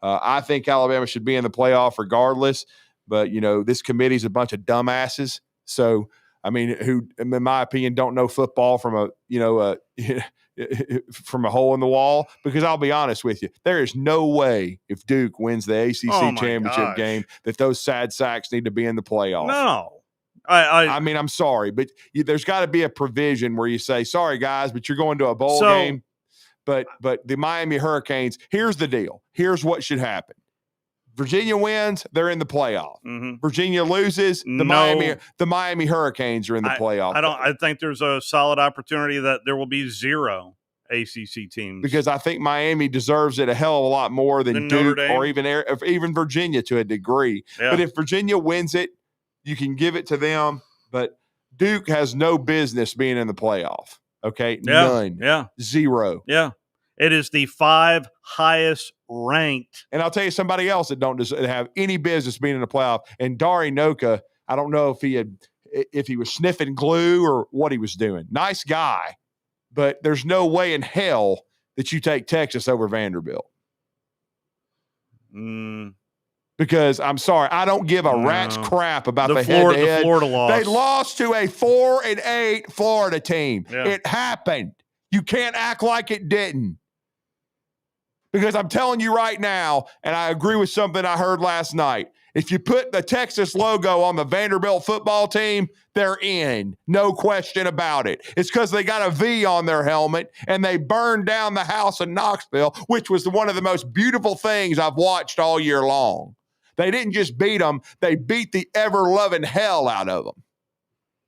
I think Alabama should be in the playoff regardless, but, this committee's a bunch of dumbasses. So, I mean, who, in my opinion, don't know football from from a hole in the wall. Because I'll be honest with you, there is no way if Duke wins the ACC championship game that those sad sacks need to be in the playoff. No. I mean, I'm sorry, but there's got to be a provision where you say, sorry, guys, but you're going to a bowl game. But the Miami Hurricanes, here's the deal. Here's what should happen. Virginia wins, they're in the playoff. Mm-hmm. Virginia loses, the Miami Hurricanes are in the playoff. I think there's a solid opportunity that there will be 0 ACC teams. Because I think Miami deserves it a hell of a lot more than Duke or even Virginia to a degree. Yeah. But if Virginia wins it, you can give it to them. But Duke has no business being in the playoff. Okay? Yeah. None. Yeah. 0. Yeah. It is the 5 highest ranked. And I'll tell you somebody else that don't have any business being in the playoff. And Dari Noka, I don't know if he was sniffing glue or what he was doing. Nice guy, but there's no way in hell that you take Texas over Vanderbilt. Because I'm sorry, I don't give a rat's crap about the head-to-head. The Florida loss. They lost to a 4-8 Florida team. Yeah. It happened. You can't act like it didn't. Because I'm telling you right now, and I agree with something I heard last night, if you put the Texas logo on the Vanderbilt football team, they're in. No question about it. It's because they got a V on their helmet, and they burned down the house in Knoxville, which was one of the most beautiful things I've watched all year long. They didn't just beat them, they beat the ever-loving hell out of them.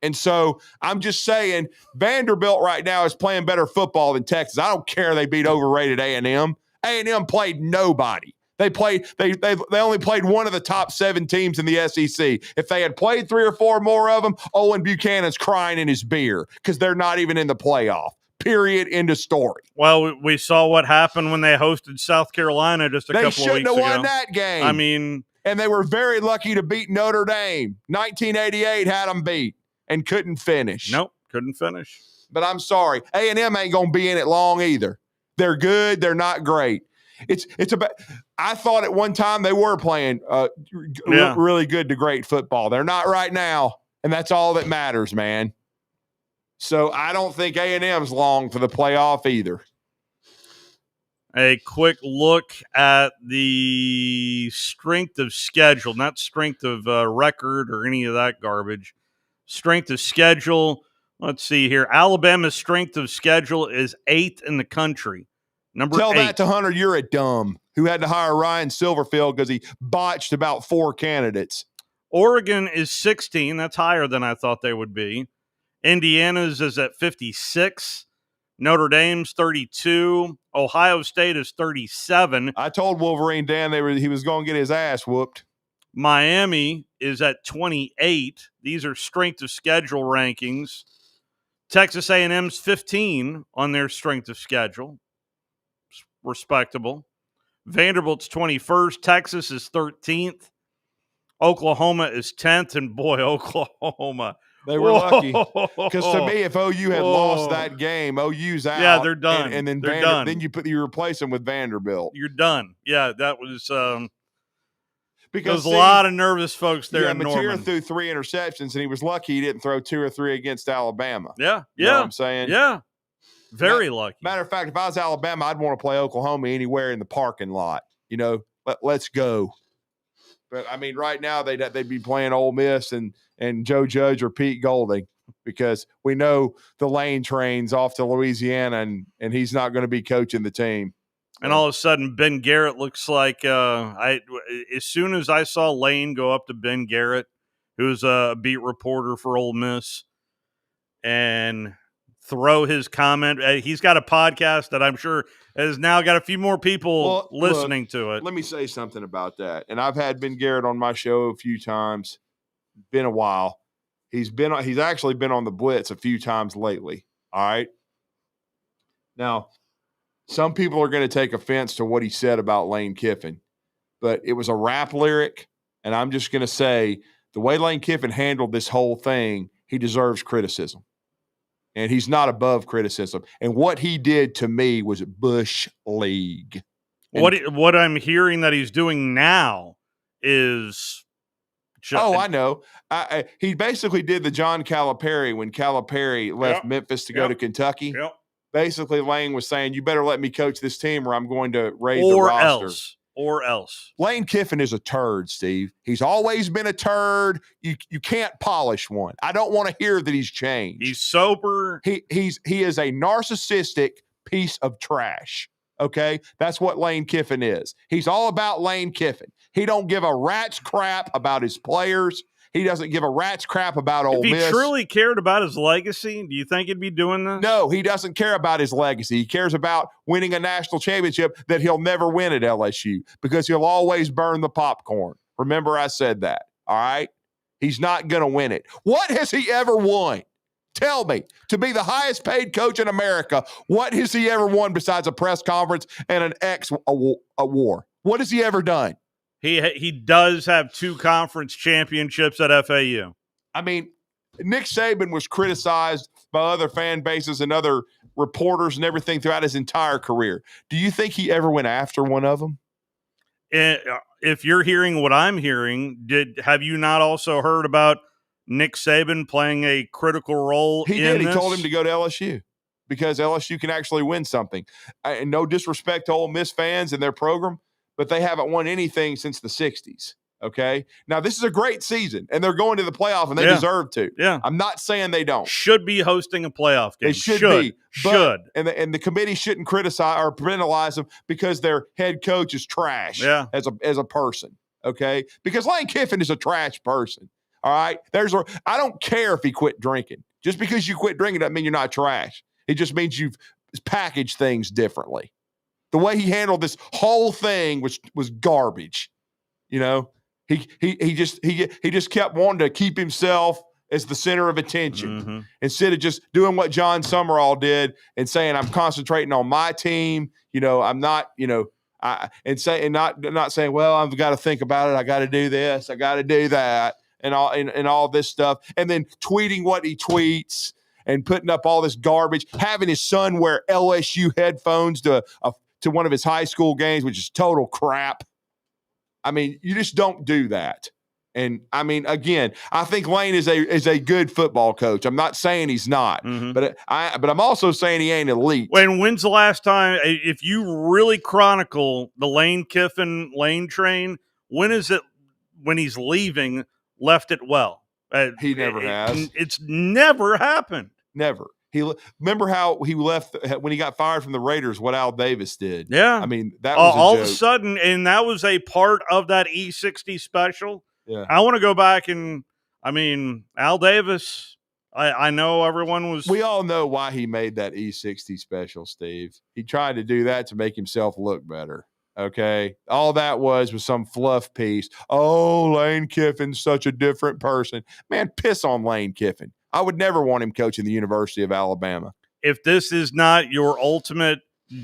And so I'm just saying Vanderbilt right now is playing better football than Texas. I don't care they beat overrated A&M. A&M played nobody. They only played one of the top 7 teams in the SEC. If they had played 3 or 4 more of them, Owen Buchanan's crying in his beer because they're not even in the playoff. Period. End of story. Well, we saw what happened when they hosted South Carolina just a couple of weeks ago. They shouldn't have won that game. I mean, and they were very lucky to beat Notre Dame. 1988 had them beat and couldn't finish. Nope, couldn't finish. But I'm sorry, A&M ain't going to be in it long either. They're good. They're not great. It's about. I thought at one time they were playing really good to great football. They're not right now, and that's all that matters, man. So I don't think A&M's long for the playoff either. A quick look at the strength of schedule, not strength of record or any of that garbage. Strength of schedule. Let's see here. Alabama's strength of schedule is 8th in the country. Tell 8. that to Hunter, you're a dumb who had to hire Ryan Silverfield because he botched about 4 candidates. Oregon is 16. That's higher than I thought they would be. Indiana's is at 56. Notre Dame's 32. Ohio State is 37. I told Wolverine Dan he was going to get his ass whooped. Miami is at 28. These are strength of schedule rankings. Texas A&M's 15 on their strength of schedule. Respectable. Vanderbilt's 21st. Texas is 13th. Oklahoma is 10th. And boy, Oklahoma. They were lucky. Because to me, if OU had lost that game, OU's out. Yeah, they're done. And then they're done. Then you replace them with Vanderbilt. You're done. Yeah, that was because there's a lot of nervous folks there in Norman. Mateer threw 3 interceptions, and he was lucky he didn't throw 2 or 3 against Alabama. Yeah. You know what I'm saying? Yeah. Very lucky. Matter of fact, if I was Alabama, I'd want to play Oklahoma anywhere in the parking lot. You know, let's go. But, I mean, right now they'd be playing Ole Miss and Joe Judge or Pete Golding because we know the Lane train's off to Louisiana and he's not going to be coaching the team. And all of a sudden, Ben Garrett looks like as soon as I saw Lane go up to Ben Garrett, who's a beat reporter for Ole Miss, and throw his comment. He's got a podcast that I'm sure has now got a few more people listening to it. Let me say something about that. And I've had Ben Garrett on my show a few times. Been a while. He's actually been on the Blitz a few times lately. All right. Now, some people are going to take offense to what he said about Lane Kiffin, but it was a rap lyric. And I'm just going to say the way Lane Kiffin handled this whole thing, he deserves criticism. And he's not above criticism. And what he did to me was Bush League. What I'm hearing that he's doing now is I know. He basically did the John Calipari when Calipari left Memphis to go to Kentucky. Yep. Basically, Lane was saying, you better let me coach this team or I'm going to raid the roster. Or else. Lane Kiffin is a turd, Steve. He's always been a turd. You can't polish one. I don't want to hear that he's changed. He's sober. He is a narcissistic piece of trash. Okay? That's what Lane Kiffin is. He's all about Lane Kiffin. He don't give a rat's crap about his players. He doesn't give a rat's crap about Ole Miss. If he truly cared about his legacy, do you think he'd be doing this? No, he doesn't care about his legacy. He cares about winning a national championship that he'll never win at LSU because he'll always burn the popcorn. Remember I said that, all right? He's not going to win it. What has he ever won? Tell me, to be the highest paid coach in America, what has he ever won besides a press conference and an X award? What has he ever done? He does have 2 conference championships at FAU. I mean, Nick Saban was criticized by other fan bases and other reporters and everything throughout his entire career. Do you think he ever went after one of them? If you're hearing what I'm hearing, have you not also heard about Nick Saban playing a critical role He in did. this? He told him to go to LSU because LSU can actually win something. And no disrespect to Ole Miss fans and their program, but they haven't won anything since the 60s, okay? Now, this is a great season, and they're going to the playoff, and they deserve to. Yeah. I'm not saying they don't. Should be hosting a playoff game. They should be. Should. And the committee shouldn't criticize or penalize them because their head coach is trash as a person, okay? Because Lane Kiffin is a trash person, all right? I don't care if he quit drinking. Just because you quit drinking doesn't mean you're not trash. It just means you've packaged things differently. The way he handled this whole thing was garbage. You know, he just kept wanting to keep himself as the center of attention instead of just doing what John Summerall did and saying, I'm concentrating on my team. You know, I'm not, not saying, well, I've got to think about it. I got to do this. I got to do that and all this stuff. And then tweeting what he tweets and putting up all this garbage, having his son wear LSU headphones to one of his high school games, which is total crap. I mean, you just don't do that. And I mean, again, I think Lane is a good football coach. I'm not saying he's not, but I'm also saying he ain't elite. When's the last time, if you really chronicle the Lane Kiffin Lane train, when is it when he's leaving left it well? He never has. It's never happened. Never. Remember how he left when he got fired from the Raiders, what Al Davis did. Yeah. I mean, that was all a joke. of a sudden, and that was a part of that E60 special. Yeah. I want to go back and, I mean, Al Davis, I know everyone was. We all know why he made that E60 special, Steve. He tried to do that to make himself look better. Okay. All that was some fluff piece. Oh, Lane Kiffin's such a different person. Man, piss on Lane Kiffin. I would never want him coaching the University of Alabama. If this is not your ultimate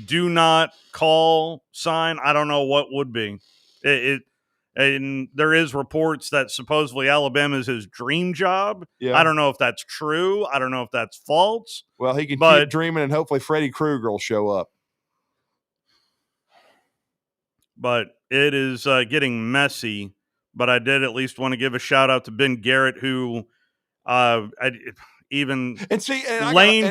do not call sign, I don't know what would be. And there is reports that supposedly Alabama is his dream job. Yeah. I don't know if that's true. I don't know if that's false. Well, he can keep dreaming, and hopefully Freddie Krueger will show up. But it is getting messy. But I did at least want to give a shout out to Ben Garrett, who Lane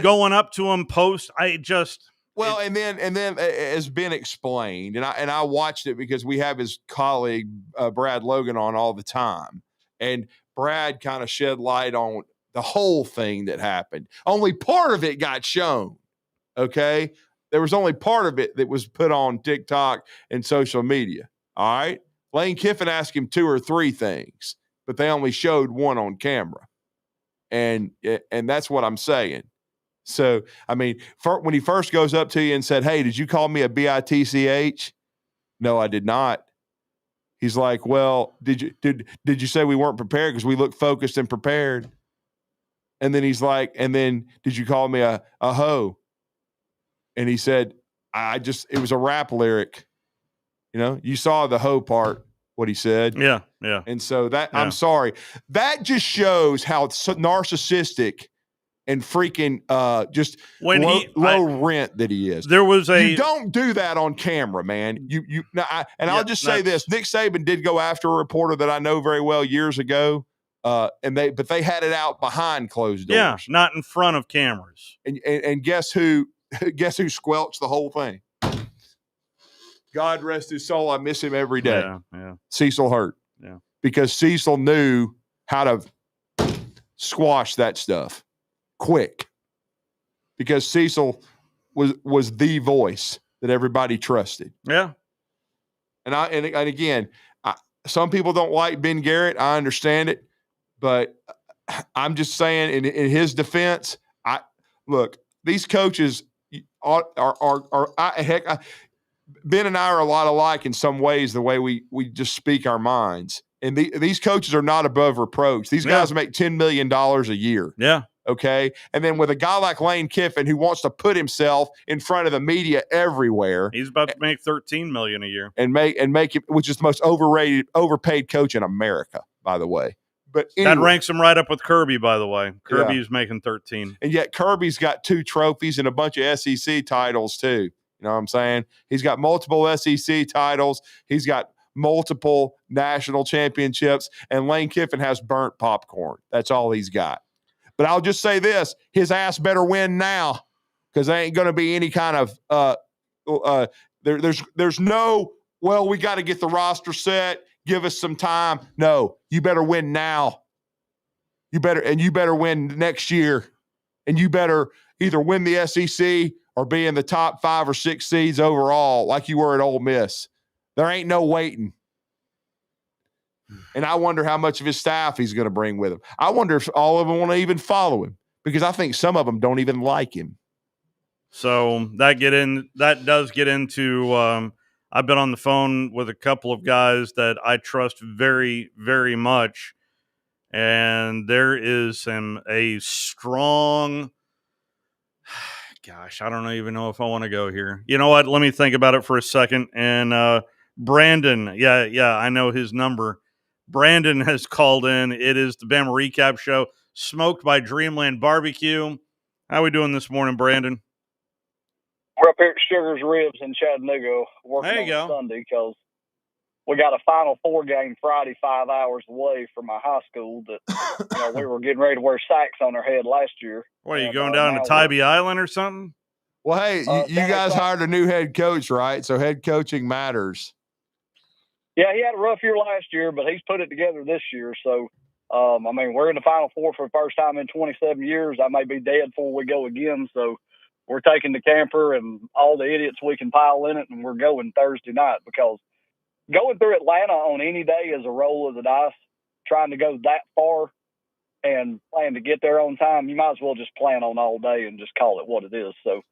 going up to him post. And then as Ben explained, and I watched it because we have his colleague Brad Logan on all the time, and Brad kind of shed light on the whole thing that happened. Only part of it got shown. Okay, there was only part of it that was put on TikTok and social media. All right, Lane Kiffin asked him 2 or 3 things, but they only showed one on camera, and that's what I'm saying. So, I mean, when he first goes up to you and said, hey, did you call me a bitch? No, I did not. He's like, well, did you say we weren't prepared because we looked focused and prepared? And then he's like, and then did you call me a hoe? And he said, it was a rap lyric. You know, you saw the hoe part, what he said. Yeah. And so I'm sorry. That just shows how narcissistic and freaking just when low rent that he is. There was you don't do that on camera, man. I'll just say this: Nick Saban did go after a reporter that I know very well years ago, but they had it out behind closed doors. Yeah, not in front of cameras. And guess who? Guess who squelched the whole thing? God rest his soul. I miss him every day. Yeah. Cecil Hurt. Yeah. Because Cecil knew how to squash that stuff quick. Because Cecil was the voice that everybody trusted. Yeah. And again, some people don't like Ben Garrett. I understand it, but I'm just saying in his defense, look, these coaches are Ben and I are a lot alike in some ways, the way we just speak our minds. And these coaches are not above reproach. These guys make $10 million a year. Yeah. Okay. And then with a guy like Lane Kiffin who wants to put himself in front of the media everywhere. He's about to make $13 million a year. And make him, which is the most overpaid coach in America, by the way. But anyway, that ranks him right up with Kirby, by the way. Kirby's making 13. And yet Kirby's got 2 trophies and a bunch of SEC titles too. You know what I'm saying? He's got multiple SEC titles. He's got multiple national championships. And Lane Kiffin has burnt popcorn. That's all he's got. But I'll just say this. His ass better win now, because there ain't going to be any kind of there's no, well, we got to get the roster set. Give us some time. No, you better win now. You better win next year. And you better either win the SEC or be in the top 5 or 6 seeds overall, like you were at Ole Miss. There ain't no waiting. And I wonder how much of his staff he's going to bring with him. I wonder if all of them want to even follow him, because I think some of them don't even like him. So that does get into I've been on the phone with a couple of guys that I trust very, very much. And there is a strong, gosh, I don't even know if I want to go here. You know what? Let me think about it for a second. And Brandon, yeah, I know his number. Brandon has called in. It is the Bama Recap Show, smoked by Dreamland BBQ. How we doing this morning, Brandon? We're up here at Sugar's Ribs in Chattanooga working on Sunday because we got a Final Four game Friday 5 hours away from my high school that we were getting ready to wear sacks on our head last year. What, are you going down to Tybee Island or something? Well, hey, you guys hired a new head coach, right? So head coaching matters. Yeah, he had a rough year last year, but he's put it together this year. So, we're in the Final Four for the first time in 27 years. I may be dead before we go again. So we're taking the camper and all the idiots we can pile in it, and we're going Thursday night, because going through Atlanta on any day is a roll of the dice. Trying to go that far and plan to get there on time, you might as well just plan on all day and just call it what it is. So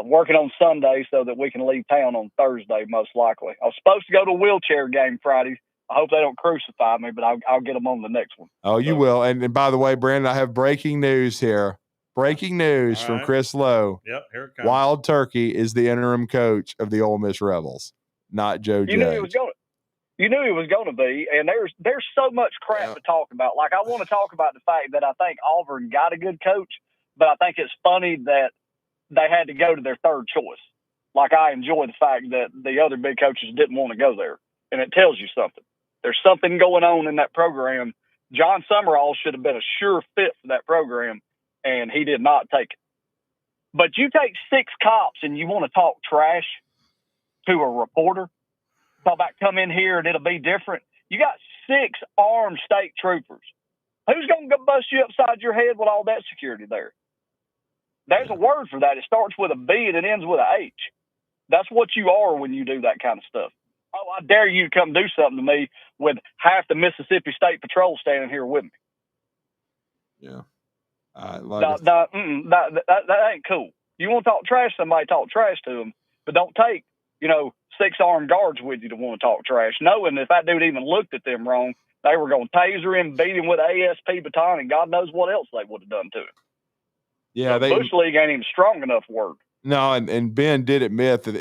working on Sunday so that we can leave town on Thursday, most likely. I was supposed to go to a wheelchair game Friday. I hope they don't crucify me, but I'll get them on the next one. Oh, you will. And by the way, Brandon, I have breaking news here. Breaking news from Chris Lowe. Yep, here it comes. Wild Turkey is the interim coach of the Ole Miss Rebels, not Joe Judge. You knew he was going to be, and there's so much crap to talk about. Like, I want to talk about the fact that I think Auburn got a good coach, but I think it's funny that they had to go to their third choice. Like, I enjoy the fact that the other big coaches didn't want to go there, and it tells you something. There's something going on in that program. John Summerall should have been a sure fit for that program, and he did not take it. But you take 6 cops and you want to talk trash to a reporter, talk about come in here and it'll be different. You got 6 armed state troopers. Who's going to bust you upside your head with all that security there? There's a word for that. It starts with a B and it ends with a H. That's what you are when you do that kind of stuff. Oh, I dare you to come do something to me with half the Mississippi State Patrol standing here with me. Yeah. That ain't cool. You want to talk trash to somebody, talk trash to them, but don't take, 6 armed guards with you to want to talk trash, knowing if that dude even looked at them wrong, they were going to taser him, beat him with an ASP baton, and God knows what else they would have done to him. Yeah, so Bush League ain't even strong enough word. No, and Ben did admit that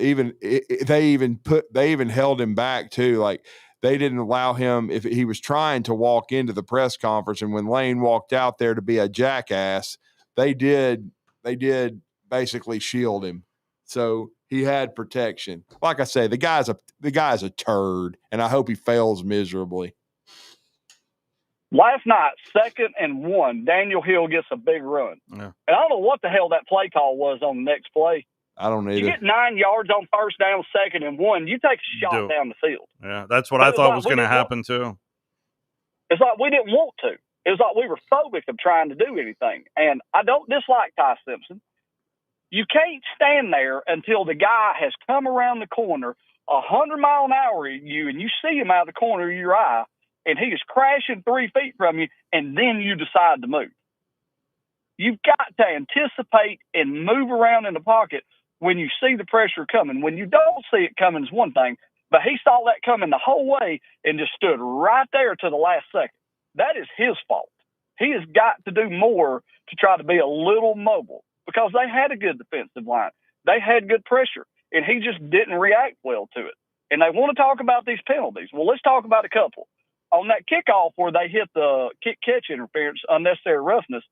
they even held him back too. Like, they didn't allow him, if he was trying to walk into the press conference, and when Lane walked out there to be a jackass, they did basically shield him. So he had protection. Like I say, the guy's a turd, and I hope he fails miserably. Last night, 2nd and 1, Daniel Hill gets a big run. Yeah. And I don't know what the hell that play call was on the next play. I don't You either. get 9 yards on 1st down, 2nd and 1, you take a shot down the field. Yeah, that's what I thought was going to happen too. It's like we didn't want to. It was like we were phobic of trying to do anything. And I don't dislike Ty Simpson. You can't stand there until the guy has come around the corner 100 mile an hour at you, and you see him out of the corner of your eye, and he is crashing 3 feet from you, and then you decide to move. You've got to anticipate and move around in the pocket when you see the pressure coming. When you don't see it coming is one thing, but he saw that coming the whole way and just stood right there to the last second. That is his fault. He has got to do more to try to be a little mobile because they had a good defensive line. They had good pressure, and he just didn't react well to it. And they want to talk about these penalties. Well, let's talk about a couple. On that kickoff where they hit the kick-catch interference, unnecessary roughness,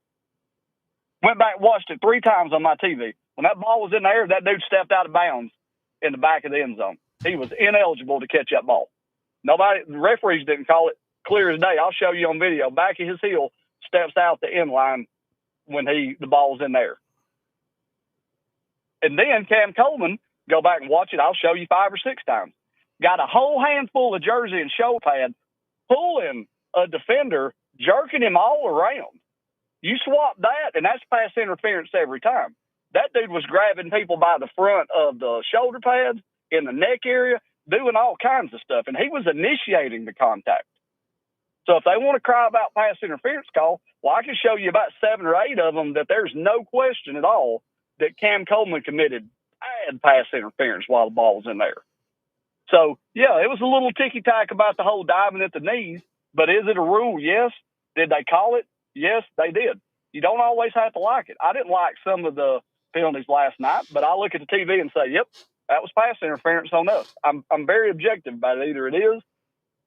went back and watched it 3 times on my TV. When that ball was in the air, that dude stepped out of bounds in the back of the end zone. He was ineligible to catch that ball. The referees didn't call it clear as day. I'll show you on video. Back of his heel steps out the end line when the ball was in there. And then Cam Coleman, go back and watch it. I'll show you 5 or 6 times. Got a whole handful of jersey and shoulder pad, pulling a defender, jerking him all around. You swap that, and that's pass interference every time. That dude was grabbing people by the front of the shoulder pads, in the neck area, doing all kinds of stuff, and he was initiating the contact. So if they want to cry about pass interference call, well, I can show you about 7 or 8 of them that there's no question at all that Cam Coleman committed bad pass interference while the ball was in there. So, yeah, it was a little ticky-tack about the whole diving at the knees, but is it a rule? Yes. Did they call it? Yes, they did. You don't always have to like it. I didn't like some of the penalties last night, but I look at the TV and say, yep, that was pass interference on us. I'm very objective about it. Either it is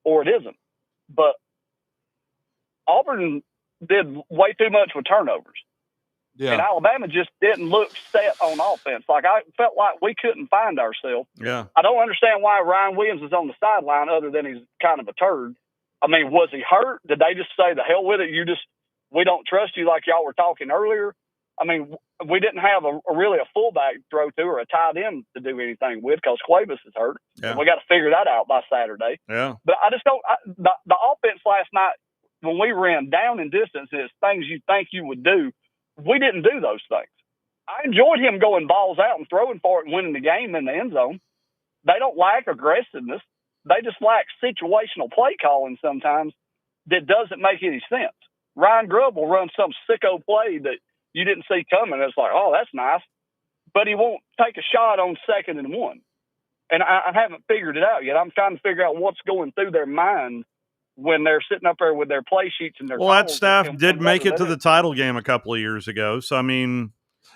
or it isn't. But Auburn did way too much with turnovers. Yeah. And Alabama just didn't look set on offense. Like, I felt like we couldn't find ourselves. Yeah. I don't understand why Ryan Williams is on the sideline other than he's kind of a turd. I mean, was he hurt? Did they just say, the hell with it? We don't trust you like y'all were talking earlier. I mean, we didn't have really a fullback to throw to or a tight end to do anything with because Cuevas is hurt. Yeah. And we got to figure that out by Saturday. Yeah. But I just don't the offense last night, when we ran down in distances, things you think you would do, we didn't do those things. I enjoyed him going balls out and throwing for it and winning the game in the end zone. They don't lack aggressiveness. They just lack situational play calling sometimes that doesn't make any sense. Ryan Grubb will run some sicko play that you didn't see coming. It's like, oh, that's nice. But he won't take a shot on 2nd and 1. And I haven't figured it out yet. I'm trying to figure out what's going through their mind when they're sitting up there with their play sheets and their Well, that calls staff and did make it to that. the title game a couple of years ago. So, I mean.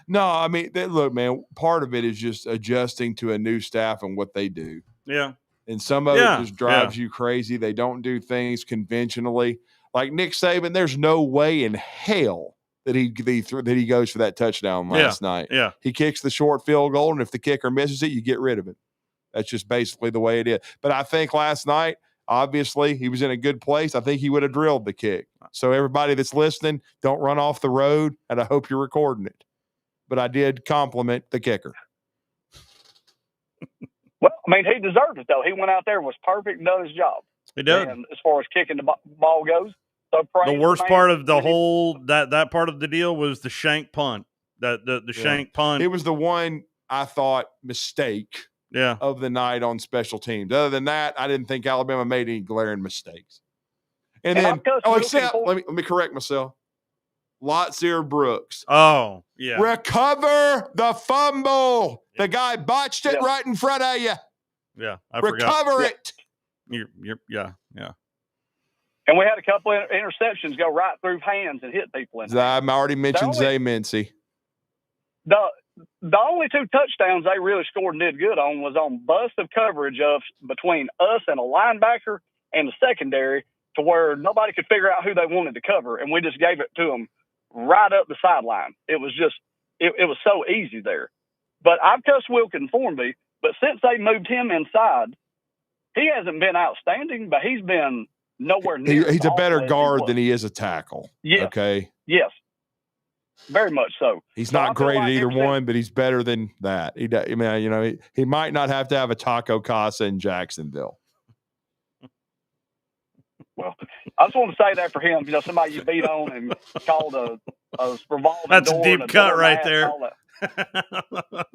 No, I mean, look, man, part of it is just adjusting to a new staff and what they do. Yeah. And some of it just drives you crazy. They don't do things conventionally. Like Nick Saban, there's no way in hell that he goes for that touchdown last night. Yeah. He kicks the short field goal, and if the kicker misses it, you get rid of it. That's just basically the way it is. But I think last night, obviously, he was in a good place. I think he would have drilled the kick. So everybody that's listening, don't run off the road, and I hope you're recording it. But I did compliment the kicker. Well, I mean, he deserved it, though. He went out there and was perfect and done his job. He did. And as far as kicking the ball goes. So the worst part of the whole that part of the deal was the shank punt. The shank punt. It was the one I thought mistake of the night on special teams. Other than that, I didn't think Alabama made any glaring mistakes. And then, except let me correct myself. Lotsier Brooks. Oh, yeah. Recover the fumble. Yeah. The guy botched it right in front of you. Yeah, I Recover forgot. it. Yeah. And we had a couple of interceptions go right through hands and hit people in. I already mentioned Zay Mincy. The only 2 touchdowns they really scored and did good on was on bust of coverage of between us and a linebacker and the secondary to where nobody could figure out who they wanted to cover, and we just gave it to them right up the sideline. It was just, it was so easy there. But I've cussed Wilkin Formby, but since they moved him inside, he hasn't been outstanding, but he's been nowhere near. He's a better awful as guard he than he is a tackle. Yes. Okay. Yes. Very much so. He's So not I feel great like at either ever since- one, but he's better than that. I mean, you know, he might not have to have a Taco Casa in Jacksonville. Well, I just want to say that for him. You know, somebody you beat on and called a revolving That's door. a deep and cut door right mat there. and all that.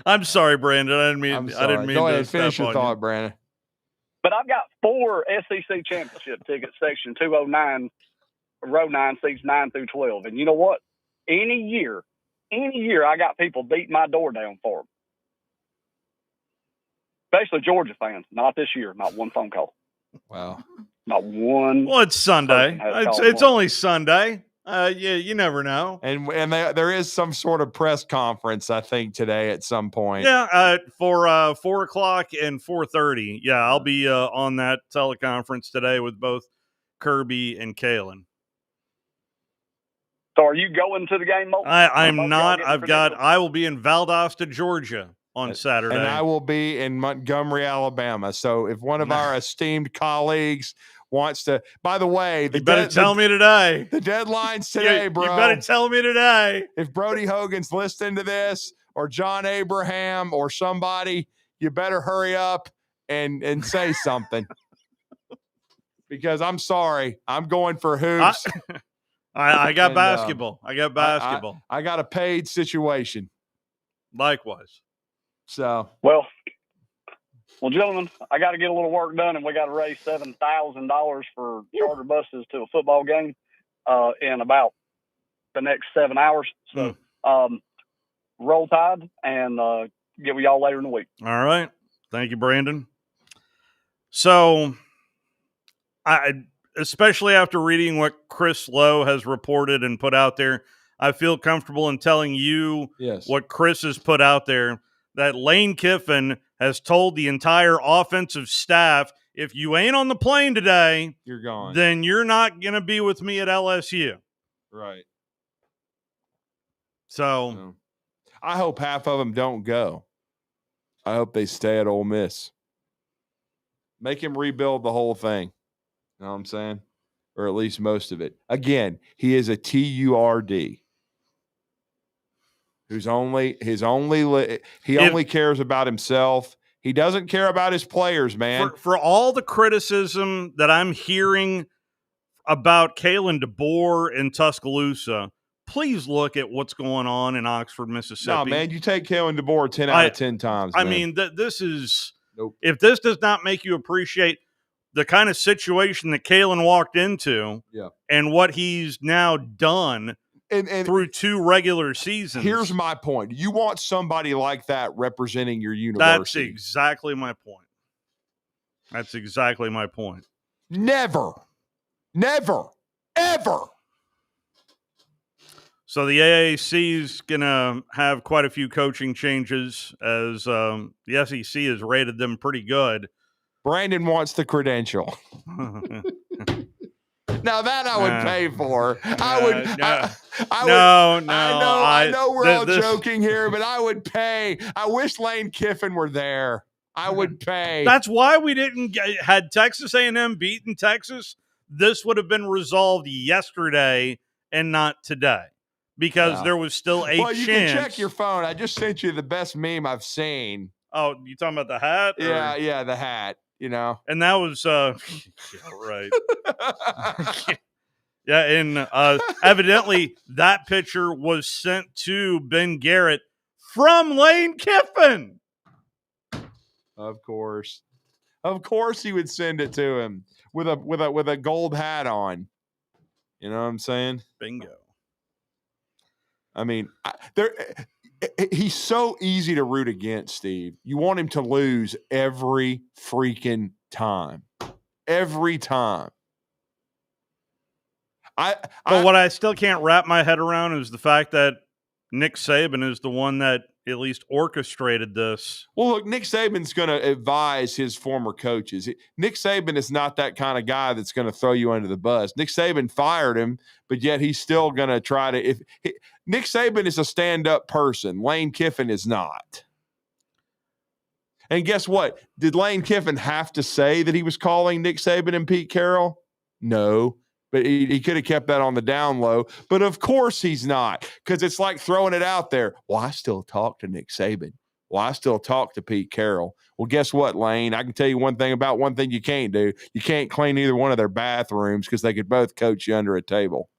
I'm sorry, Brandon. I didn't mean. Go to ahead, step finish your on thought, you. Brandon. But I've got 4 SEC championship tickets, section 209, row 9, seats 9 through 12. And you know what? Any year, I got people beat my door down for them. Especially Georgia fans. Not this year. Not one phone call. Wow. Not one. Well, it's Sunday. It's only Sunday. You never know. And there is some sort of press conference, I think, today at some point. Yeah, for 4:00 and 4:30. Yeah, I'll be on that teleconference today with both Kirby and Kalen. So are you going to the game, Mo? I'm not. I will be in Valdosta, Georgia on Saturday. And I will be in Montgomery, Alabama. So if one of our esteemed colleagues wants to, by the way, you better tell me today. The deadline's today, bro. You better tell me today. If Brody Hogan's listening to this, or John Abraham, or somebody, you better hurry up and say something. Because I'm sorry, I'm going for hoops. I got basketball. I got basketball. I got a paid situation. Likewise. So well, gentlemen, I got to get a little work done, and we got to raise $7,000 for charter buses to a football game in about the next 7 hours. So, roll Tide, and get with y'all later in the week. All right, thank you, Brandon. So, especially after reading what Chris Lowe has reported and put out there, I feel comfortable in telling you what Chris has put out there, that Lane Kiffin has told the entire offensive staff, if you ain't on the plane today, you're gone. Then you're not going to be with me at LSU. Right. So I hope half of them don't go. I hope they stay at Ole Miss. Make him rebuild the whole thing. You know what I'm saying? Or at least most of it. Again, he is a TURD. Only cares about himself. He doesn't care about his players, man. For all the criticism that I'm hearing about Kalen DeBoer in Tuscaloosa, please look at what's going on in Oxford, Mississippi. No, man, you take Kalen DeBoer 10 out of 10 times. I mean, this is nope. If this does not make you appreciate the kind of situation that Kalen walked into, and what he's now done. And through 2 regular seasons. Here's my point. You want somebody like that representing your university. That's exactly my point. Never, ever. So the AAC is going to have quite a few coaching changes, as the SEC has rated them pretty good. Brandon wants the credential. Now that I would pay for. I know we're all joking here, but I would pay. I wish Lane Kiffin were there. I would pay. That's why we didn't had Texas A&M beaten Texas. This would have been resolved yesterday and not today, because there was still a chance. You can check your phone. I just sent you the best meme I've seen. Oh, you talking about the hat? Yeah, the hat. You know, and that was right. Yeah, and evidently that picture was sent to Ben Garrett from Lane Kiffin. Of course he would send it to him with a gold hat on. You know what I'm saying? Bingo. I mean, he's so easy to root against, Steve. You want him to lose every freaking time. Every time. But what I still can't wrap my head around is the fact that Nick Saban is the one that at least orchestrated this. Well, look, Nick Saban's going to advise his former coaches. Nick Saban is not that kind of guy that's going to throw you under the bus. Nick Saban fired him, but yet he's still going to try to. Nick Saban is a stand-up person, Lane Kiffin is not. And guess what? Did Lane Kiffin have to say that he was calling Nick Saban and Pete Carroll? No. But he could have kept that on the down low. But of course he's not, because it's like throwing it out there. Well, I still talk to Nick Saban. Well, I still talk to Pete Carroll. Well, guess what, Lane? I can tell you one thing you can't do. You can't clean either one of their bathrooms because they could both coach you under a table.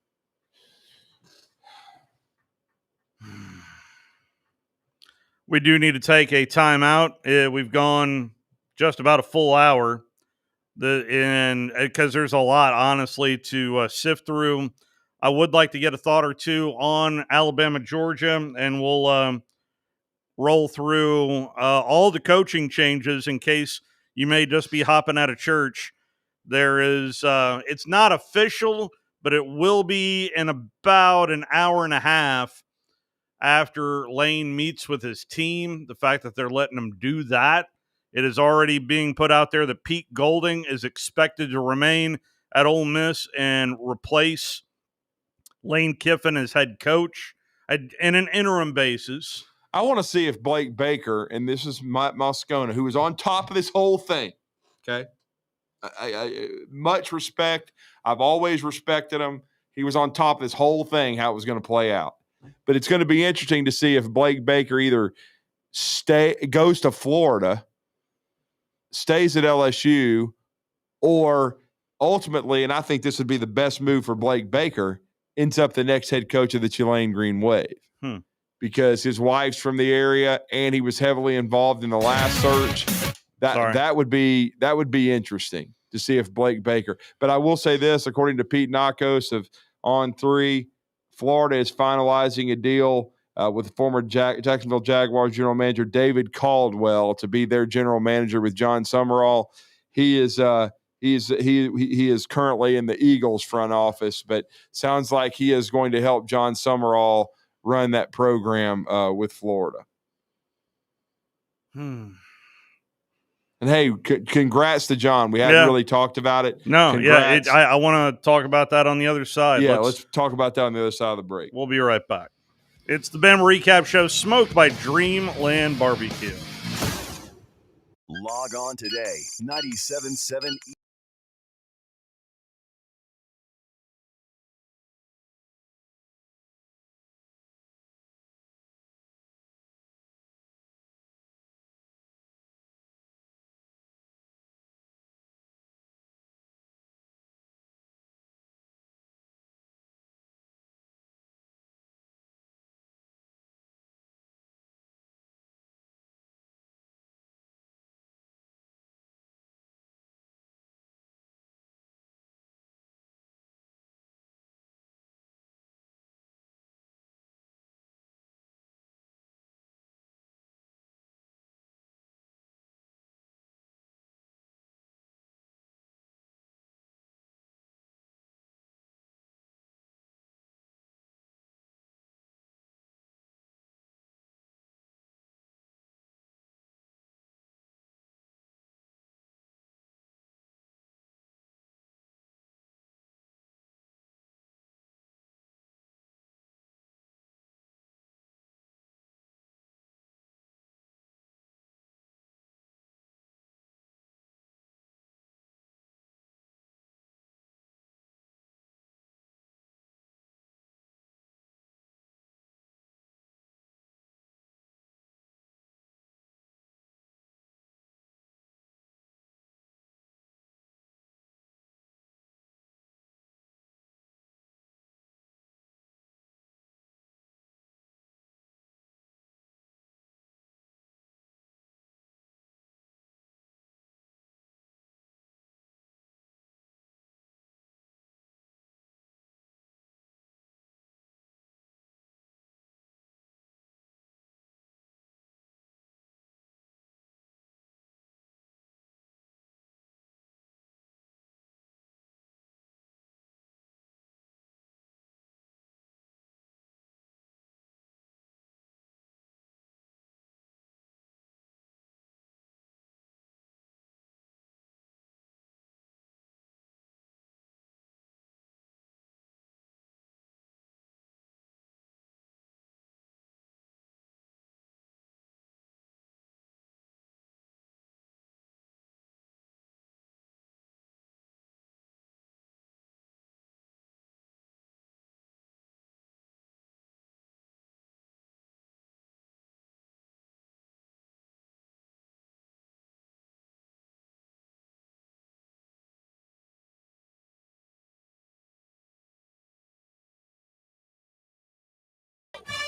We do need to take a timeout. We've gone just about a full hour. Because there's a lot, honestly, to sift through. I would like to get a thought or two on Alabama, Georgia, and we'll roll through all the coaching changes in case you may just be hopping out of church. There is, it's not official, but it will be in about an hour and a half after Lane meets with his team. The fact that they're letting him do that. It is already being put out there that Pete Golding is expected to remain at Ole Miss and replace Lane Kiffin as head coach in an interim basis. I want to see if Blake Baker, and this is Mike Moscona, who was on top of this whole thing, okay? I much respect. I've always respected him. He was on top of this whole thing, how it was going to play out. But it's going to be interesting to see if Blake Baker either goes to Florida, stays at LSU, or ultimately, and I think this would be the best move for Blake Baker, ends up the next head coach of the Tulane Green Wave. Because his wife's from the area and he was heavily involved in the last search. That would be interesting to see if Blake Baker. But I will say this, according to Pete Nakos of On3, Florida is finalizing a deal with former Jacksonville Jaguars general manager David Caldwell to be their general manager with John Summerall. He is currently in the Eagles front office, but sounds like he is going to help John Summerall run that program with Florida. And hey, congrats to John. We haven't really talked about it. No, congrats. I want to talk about that on the other side. Yeah, let's talk about that on the other side of the break. We'll be right back. It's the Bama Recap Show, smoked by Dreamland BBQ. Log on today, 97.7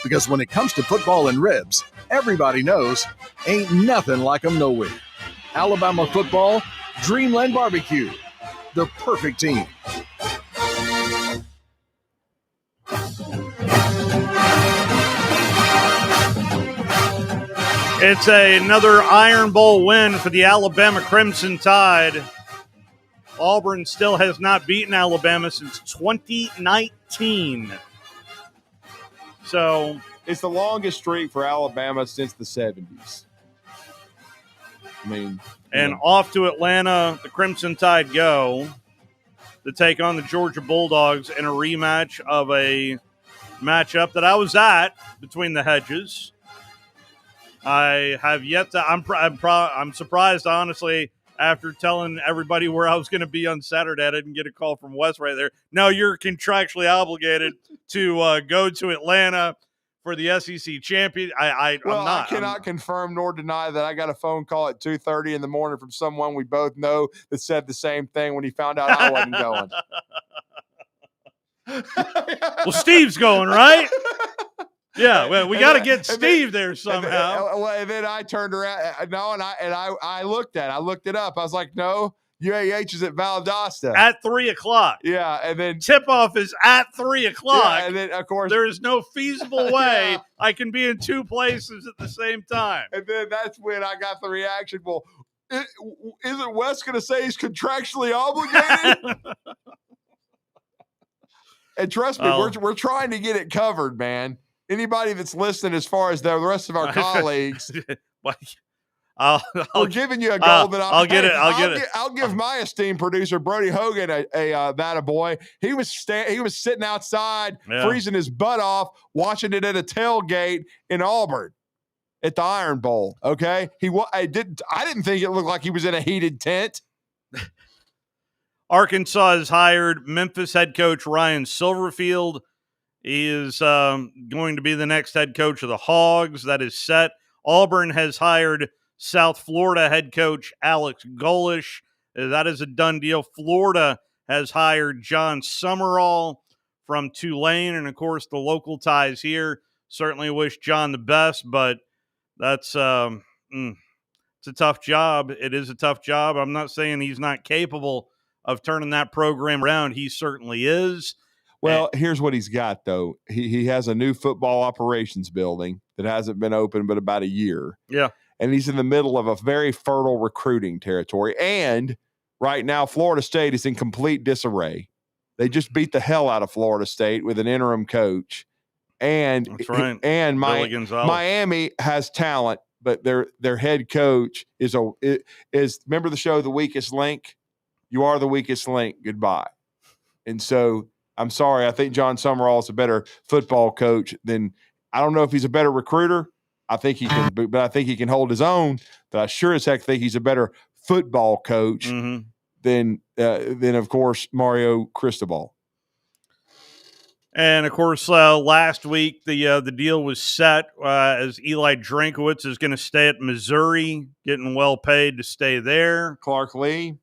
Because when it comes to football and ribs, everybody knows ain't nothing like them nowhere. Alabama football, Dreamland BBQ, the perfect team. It's another Iron Bowl win for the Alabama Crimson Tide. Auburn still has not beaten Alabama since 2019. So it's the longest streak for Alabama since the 70s. I mean, and off to Atlanta, the Crimson Tide go to take on the Georgia Bulldogs in a rematch of a matchup that I was at between the hedges. I have yet to. I'm surprised, honestly, after telling everybody where I was going to be on Saturday. I didn't get a call from Wes right there. No, you're contractually obligated to go to Atlanta for the SEC champion. I'm not. I cannot confirm nor deny that I got a phone call at 2:30 in the morning from someone we both know that said the same thing when he found out I wasn't going. Well, Steve's going, right? Yeah, well, we got to get Steve there somehow. And then I turned around, I looked it up. I was like, no, UAH is at Valdosta at 3:00. Yeah, and then tip-off is at 3:00. Yeah, and then of course there is no feasible way I can be in two places at the same time. And then that's when I got the reaction. Well, isn't Wes going to say he's contractually obligated? And trust me, we're trying to get it covered, man. Anybody that's listening, as far as the rest of our colleagues, we're giving you a golden opportunity. I'll give my esteemed producer Brody Hogan a that a boy. He was sitting outside, freezing his butt off, watching it at a tailgate in Auburn at the Iron Bowl. Okay, I didn't think it looked like he was in a heated tent. Arkansas has hired Memphis head coach Ryan Silverfield. He is going to be the next head coach of the Hogs. That is set. Auburn has hired South Florida head coach Alex Golish. That is a done deal. Florida has hired John Summerall from Tulane. And, of course, the local ties here. Certainly wish John the best, but that's it's a tough job. It is a tough job. I'm not saying he's not capable of turning that program around. He certainly is. Well, here's what he's got, though. He has a new football operations building that hasn't been open but about a year. Yeah. And he's in the middle of a very fertile recruiting territory. And right now, Florida State is in complete disarray. They just beat the hell out of Florida State with an interim coach. And, that's right. And Miami has talent, but their head coach is remember the show The Weakest Link? You are the weakest link. Goodbye. And so I'm sorry. I think John Summerall is a better football coach than – I don't know if he's a better recruiter. I think he can, but I think he can hold his own. But I sure as heck think he's a better football coach than of course, Mario Cristobal. And, of course, last week the deal was set as Eli Drinkowitz is going to stay at Missouri, getting well paid to stay there. Clark Lee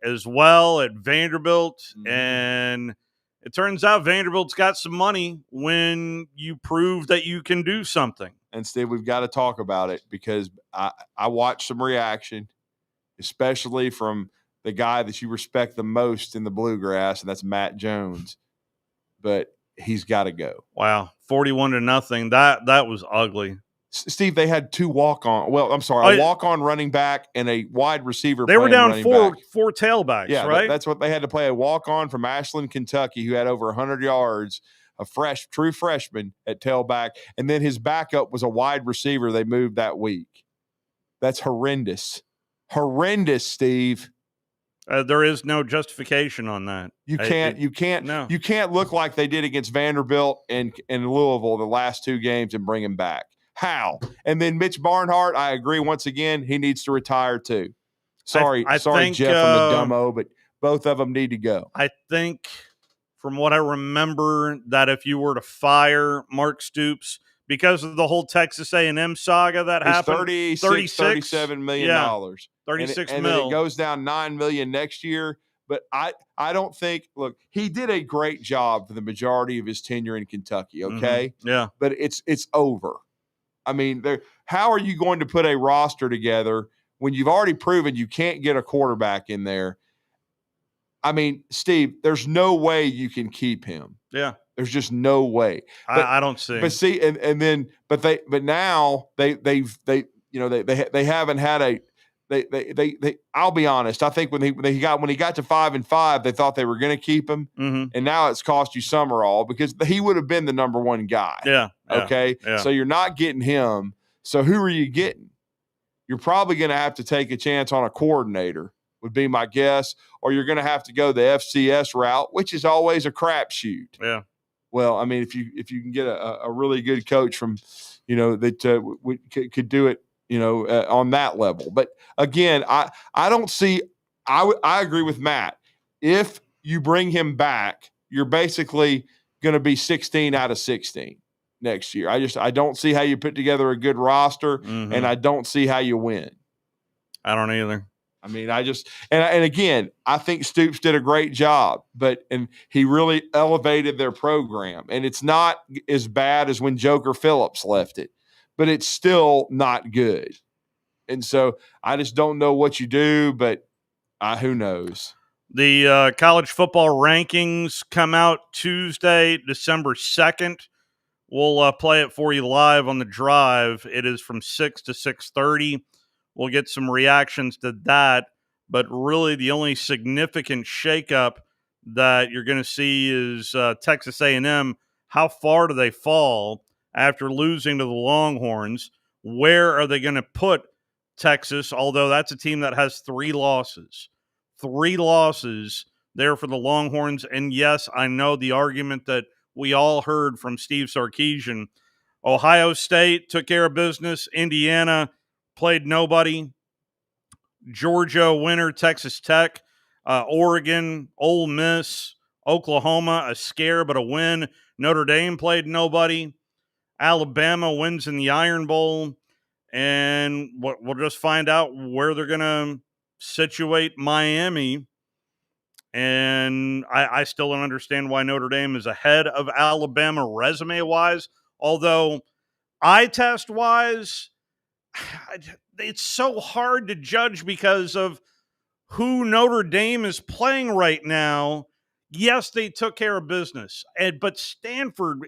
as well at Vanderbilt. And it turns out Vanderbilt's got some money when you prove that you can do something. And Steve, we've got to talk about it because I watched some reaction, especially from the guy that you respect the most in the bluegrass, and that's Matt Jones. But he's got to go. Wow, 41-0. That was ugly. Steve, they had two walk-on. Well, I'm sorry, a walk-on running back and a wide receiver. They were down four tailbacks, yeah, right? That's what they had to play. A walk-on from Ashland, Kentucky, who had over 100 yards, a true freshman at tailback, and then his backup was a wide receiver they moved that week. That's horrendous. Horrendous, Steve. There is no justification on that. You can't look like they did against Vanderbilt and Louisville the last two games and bring him back. How? And then Mitch Barnhart, I agree once again, he needs to retire too. Sorry, Jeff from the Dumbo, but both of them need to go. I think from what I remember that if you were to fire Mark Stoops because of the whole Texas A&M saga that happened, $37 million. Yeah, $36 and million. Then it goes down $9 million next year. But I don't think. Look, he did a great job for the majority of his tenure in Kentucky. Okay, Yeah, but it's over. I mean, how are you going to put a roster together when you've already proven you can't get a quarterback in there? I mean, Steve, there's no way you can keep him. Yeah. There's just no way. But, I don't see. But see, but now they haven't had a they I'll be honest. I think when he got to 5-5, they thought they were going to keep him, and now it's cost you Summerall because he would have been the number one guy. Yeah. Okay. Yeah. So you're not getting him. So who are you getting? You're probably going to have to take a chance on a coordinator, would be my guess, or you're going to have to go the FCS route, which is always a crapshoot. Yeah. Well, I mean, if you can get a really good coach from, that could do it, on that level. But again, I don't see. I agree with Matt. If you bring him back, you're basically going to be 16 out of 16 next year. I don't see how you put together a good roster, and I don't see how you win. I don't either. I mean, and again, I think Stoops did a great job, and he really elevated their program. And it's not as bad as when Joker Phillips left it, but it's still not good. And so I just don't know what you do, but who knows? The college football rankings come out Tuesday, December 2nd. We'll play it for you live on the drive. It is from 6 to 6:30. We'll get some reactions to that, but really the only significant shakeup that you're going to see is Texas A&M. How far do they fall after losing to the Longhorns? Where are they going to put Texas, although that's a team that has 3 losses? 3 losses there for the Longhorns. And yes, I know the argument that we all heard from Steve Sarkisian. Ohio State took care of business. Indiana played nobody. Georgia winner, Texas Tech. Oregon, Ole Miss, Oklahoma, a scare but a win. Notre Dame played nobody. Alabama wins in the Iron Bowl. And we'll just find out where they're going to situate Miami. And I still don't understand why Notre Dame is ahead of Alabama resume-wise. Although eye test-wise, it's so hard to judge because of who Notre Dame is playing right now. Yes, they took care of business, but Stanford,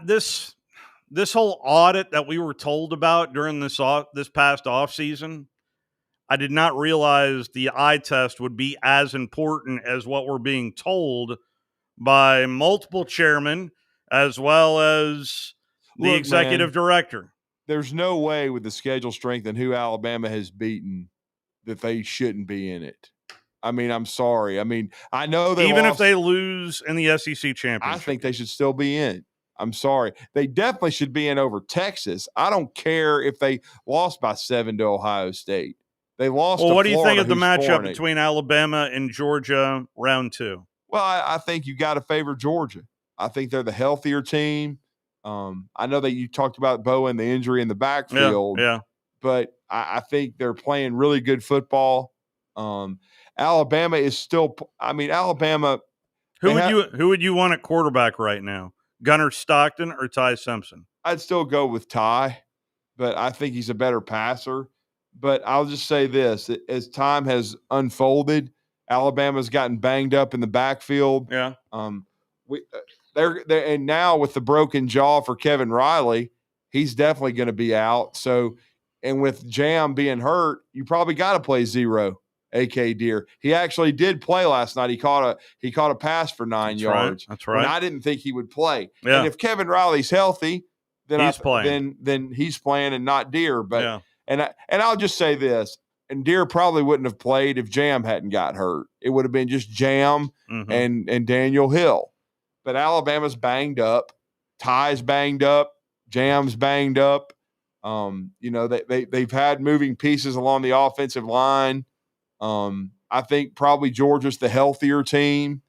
this whole audit that we were told about during this past offseason, I did not realize the eye test would be as important as what we're being told by multiple chairmen as well as the executive director. There's no way with the schedule strength and who Alabama has beaten that they shouldn't be in it. I mean, I'm sorry. I mean, I know they even if they lose in the SEC championship, I think they should still be in. I'm sorry. They definitely should be in over Texas. I don't care if they lost by 7 to Ohio State. They lost. Well, to what do you Florida, think of the matchup 4-8. between Alabama and Georgia round 2? Well, I think you got to favor Georgia. I think they're the healthier team. I know that you talked about Bo and the injury in the backfield. Yeah. But I think they're playing really good football. Alabama is still. I mean, Alabama. Who would you want at quarterback right now? Gunnar Stockton or Ty Simpson? I'd still go with Ty, but I think he's a better passer. But I'll just say this: as time has unfolded, Alabama's gotten banged up in the backfield. Yeah. They're and now with the broken jaw for Kevin Riley, he's definitely going to be out. So, and with Jam being hurt, you probably got to play 0, A.K. Deer. He actually did play last night. He caught a pass for 9 yards. That's right. And I didn't think he would play. Yeah. And if Kevin Riley's healthy, then he's playing. Then he's playing and not Deer. But yeah. And I'll just say this, and Deer probably wouldn't have played if Jam hadn't got hurt. It would have been just Jam and Daniel Hill. But Alabama's banged up. Ty's banged up. Jam's banged up. They've had moving pieces along the offensive line. I think probably Georgia's the healthier team.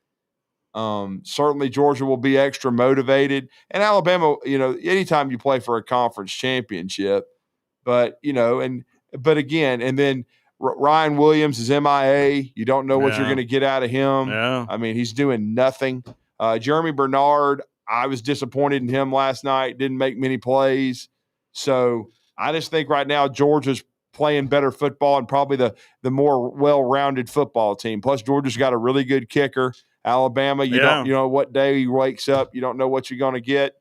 Certainly Georgia will be extra motivated. And Alabama, anytime you play for a conference championship, but again, and then Ryan Williams is MIA. You don't know what you're Yeah. going to get out of him. Yeah. I mean, he's doing nothing. Jeremy Bernard, I was disappointed in him last night. Didn't make many plays. So I just think right now Georgia's playing better football and probably the more well-rounded football team. Plus, Georgia's got a really good kicker. Alabama, you know what day he wakes up. You don't know what you're going to get.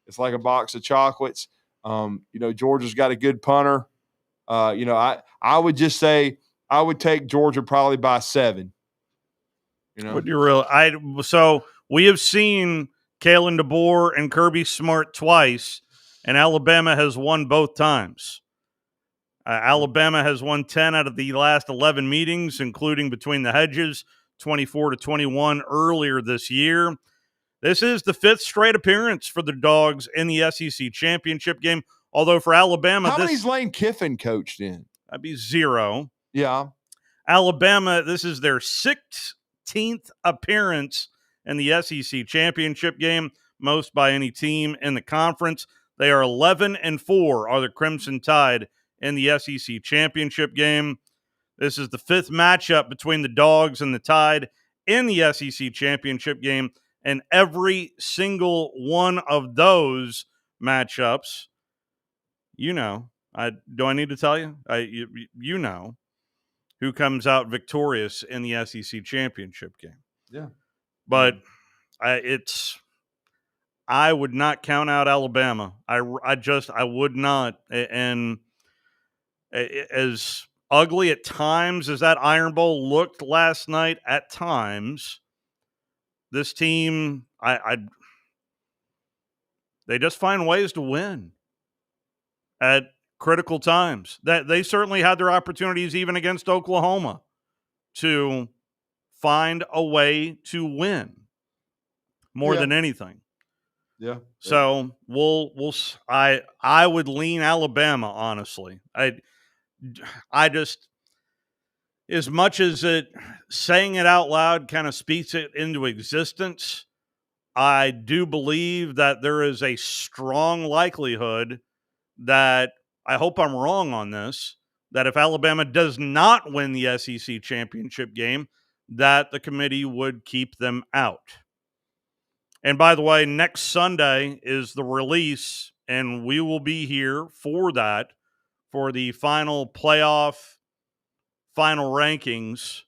It's like a box of chocolates. Georgia's got a good punter. I would just say I would take Georgia probably by 7. So we have seen Kalen DeBoer and Kirby Smart twice, and Alabama has won both times. Alabama has won 10 out of the last 11 meetings, including between the hedges, 24-21 earlier this year. This is the 5th straight appearance for the Dogs in the SEC championship game. Although for Alabama, how many's Lane Kiffin coached in? That'd be 0. Yeah. Alabama, this is their 16th appearance in the SEC championship game, most by any team in the conference. They are 11-4, are the Crimson Tide in the SEC championship game. This is the 5th matchup between the Dogs and the Tide in the SEC championship game, and every single one of those matchups, do I need to tell you? You know who comes out victorious in the SEC championship game. Yeah. But I would not count out Alabama. I would not. And as ugly at times as that Iron Bowl looked last night, at times, this team, they just find ways to win at critical times. That they certainly had their opportunities even against Oklahoma to find a way to win more than anything. Yeah. So I would lean Alabama, honestly. I just, as much as saying it out loud kind of speaks it into existence, I do believe that there is a strong likelihood that, I hope I'm wrong on this, that if Alabama does not win the SEC championship game, that the committee would keep them out. And by the way, next Sunday is the release, and we will be here for that, for the final playoff, final rankings,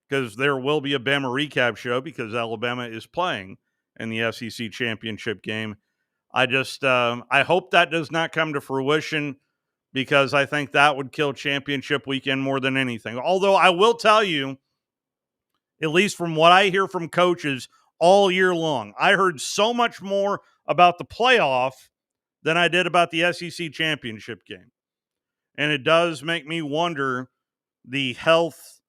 because there will be a Bama recap show because Alabama is playing in the SEC championship game. I hope that does not come to fruition, because I think that would kill championship weekend more than anything. Although I will tell you, at least from what I hear from coaches all year long, I heard so much more about the playoff than I did about the SEC championship game. And it does make me wonder the health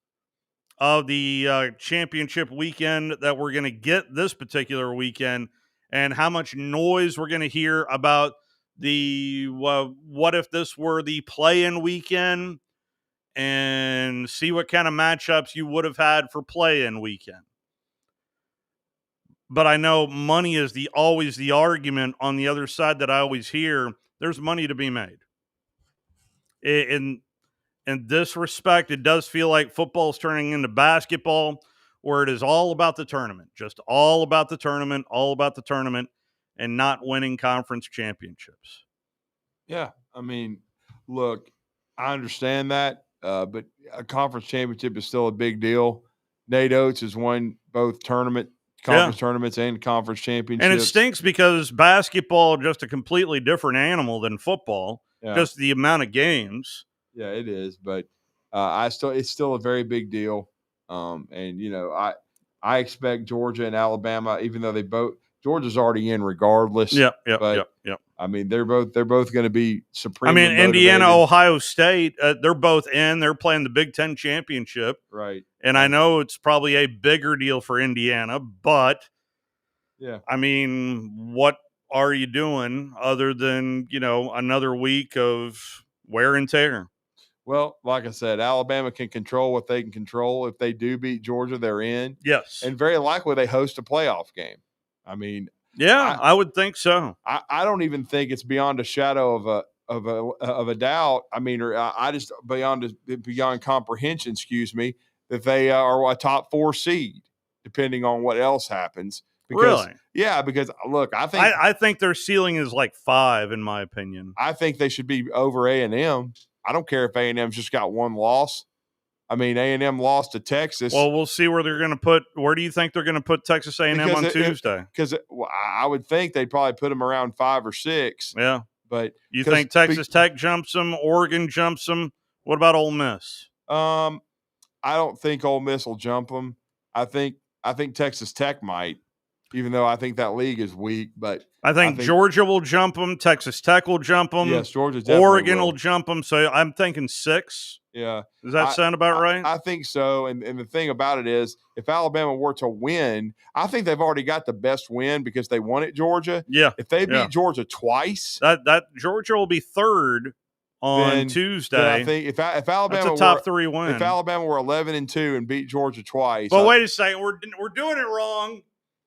of the championship weekend that we're going to get this particular weekend, and how much noise we're going to hear about the what if this were the play-in weekend, and see what kind of matchups you would have had for play-in weekend. But I know money is always the argument on the other side that I always hear. There's money to be made. In this respect, it does feel like football is turning into basketball, where it is all about the tournament, just all about the tournament, and not winning conference championships. Yeah. I mean, look, I understand that, but a conference championship is still a big deal. Nate Oates has won both conference tournaments and conference championships. And it stinks because basketball is just a completely different animal than football, just the amount of games. Yeah, it is, but it's still a very big deal. I expect Georgia and Alabama, even though Georgia's already in regardless. Yep. I mean, they're both going to be supreme. I mean, Indiana, Ohio State, they're both in. They're playing the Big Ten championship, right? And I know it's probably a bigger deal for Indiana, but yeah, I mean, what are you doing other than another week of wear and tear? Well, like I said, Alabama can control what they can control. If they do beat Georgia, they're in. Yes. And very likely they host a playoff game. I mean, I would think so. I don't even think it's beyond a shadow of a doubt. I mean, or I just beyond comprehension, excuse me, that they are a top 4 seed, depending on what else happens. Because, really? Yeah, because look, I think their ceiling is like 5, in my opinion. I think they should be over A&M. I don't care if A&M's just got one loss. I mean, A&M lost to Texas. Well, we'll see where they're going to put. Where do you think they're going to put Texas A&M on Tuesday? Because I would think they'd probably put them around 5 or 6. Yeah, but you think Texas Tech jumps them? Oregon jumps them? What about Ole Miss? I don't think Ole Miss will jump them. I think Texas Tech might, even though I think that league is weak. But I think Georgia will jump them. Texas Tech will jump them. Yes, Georgia definitely Oregon will jump them. So I'm thinking 6. Yeah. Does that sound about right? I think so. And the thing about it is, if Alabama were to win, I think they've already got the best win because they won at Georgia. Yeah. If they beat Georgia twice, that Georgia will be 3rd on Tuesday. Then I think if Alabama that's a top 3 win. If Alabama were 11-2 and beat Georgia twice, but wait a second, we're doing it wrong.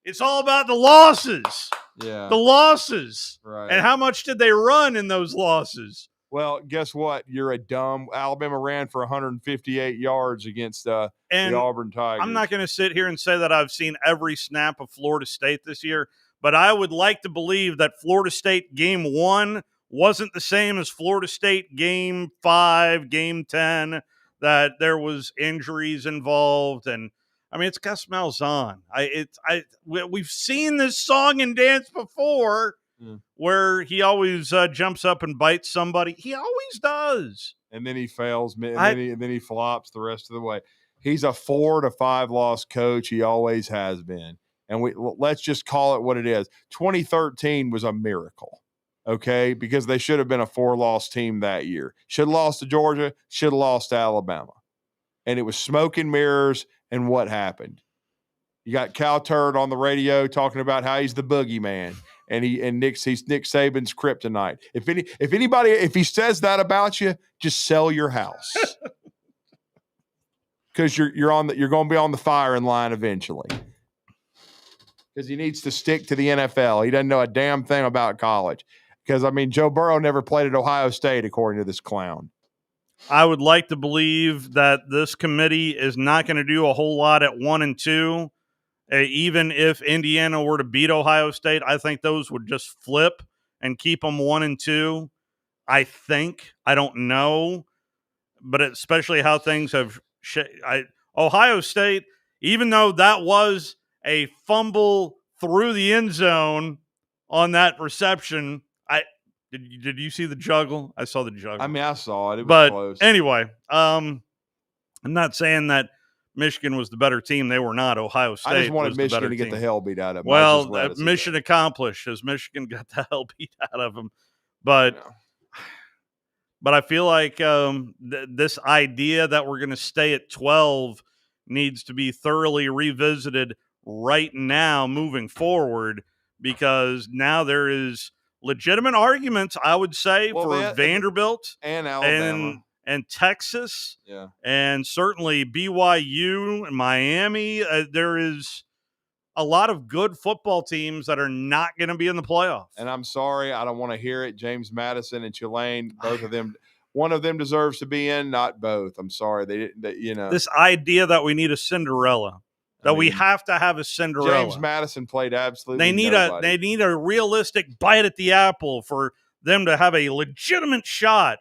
It's all about the losses. Yeah, the losses. Right. And how much did they run in those losses? Well, guess what? You're a dumb. Alabama ran for 158 yards against the Auburn Tigers. I'm not going to sit here and say that I've seen every snap of Florida State this year, but I would like to believe that Florida State game 1 wasn't the same as Florida State game 5, game 10, that there was injuries involved. And I mean, it's Gus Malzahn. We've seen this song and dance before. Where he always jumps up and bites somebody. He always does. And then he fails, and then he flops the rest of the way. He's a 4 to 5 loss coach. He always has been. And let's just call it what it is. 2013 was a miracle, okay? Because they should have been a 4-loss team that year. Should have lost to Georgia, should have lost to Alabama. And it was smoke and mirrors, and what happened? You got Cal Turd on the radio talking about how he's the boogeyman. And he's Nick Saban's kryptonite. If he says that about you, just sell your house because you're going to be on the firing line eventually. Because he needs to stick to the NFL. He doesn't know a damn thing about college. Because I mean, Joe Burrow never played at Ohio State, according to this clown. I would like to believe that this committee is not going to do a whole lot at 1 and 2. Even if Indiana were to beat Ohio State, I think those would just flip and keep them 1 and 2. I think. I don't know. But especially how things have Ohio State, even though that was a fumble through the end zone on that reception, did you see the juggle? I saw the juggle. I mean, I saw it. It was close. Anyway, I'm not saying that Michigan was the better team. They were not. Ohio State. I just wanted was Michigan the to get the hell beat out of them. Well, mission accomplished as Michigan got the hell beat out of them. But I feel like this idea that we're going to stay at 12 needs to be thoroughly revisited right now moving forward, because now there is legitimate arguments, I would say, for Vanderbilt and Alabama. And Texas, yeah, and certainly BYU and Miami. There is a lot of good football teams that are not going to be in the playoff. And I'm sorry, I don't want to hear it. James Madison and Tulane, both of them, one of them deserves to be in, not both. I'm sorry, they didn't. This idea that we need a Cinderella, we have to have a Cinderella. James Madison played absolutely. They need a realistic bite at the apple for them to have a legitimate shot.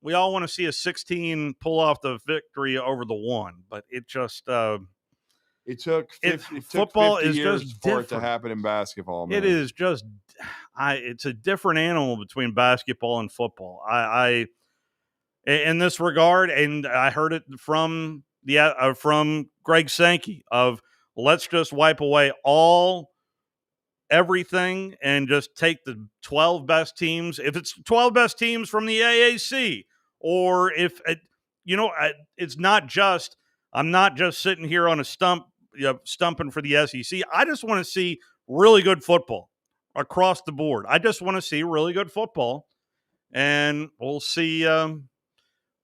We all want to see a 16 pull off the victory over the 1, but it just it took football 50 is years just for different. it to happen in basketball. Man. It is just it's a different animal between basketball and football. I in this regard, and I heard it from Greg Sankey of let's just wipe away everything and just take the 12 best teams. If it's 12 best teams from the AAC, or if it's not just, I'm not just sitting here on a stump, stumping for the SEC. I just want to see really good football across the board. I just want to see really good football, and we'll see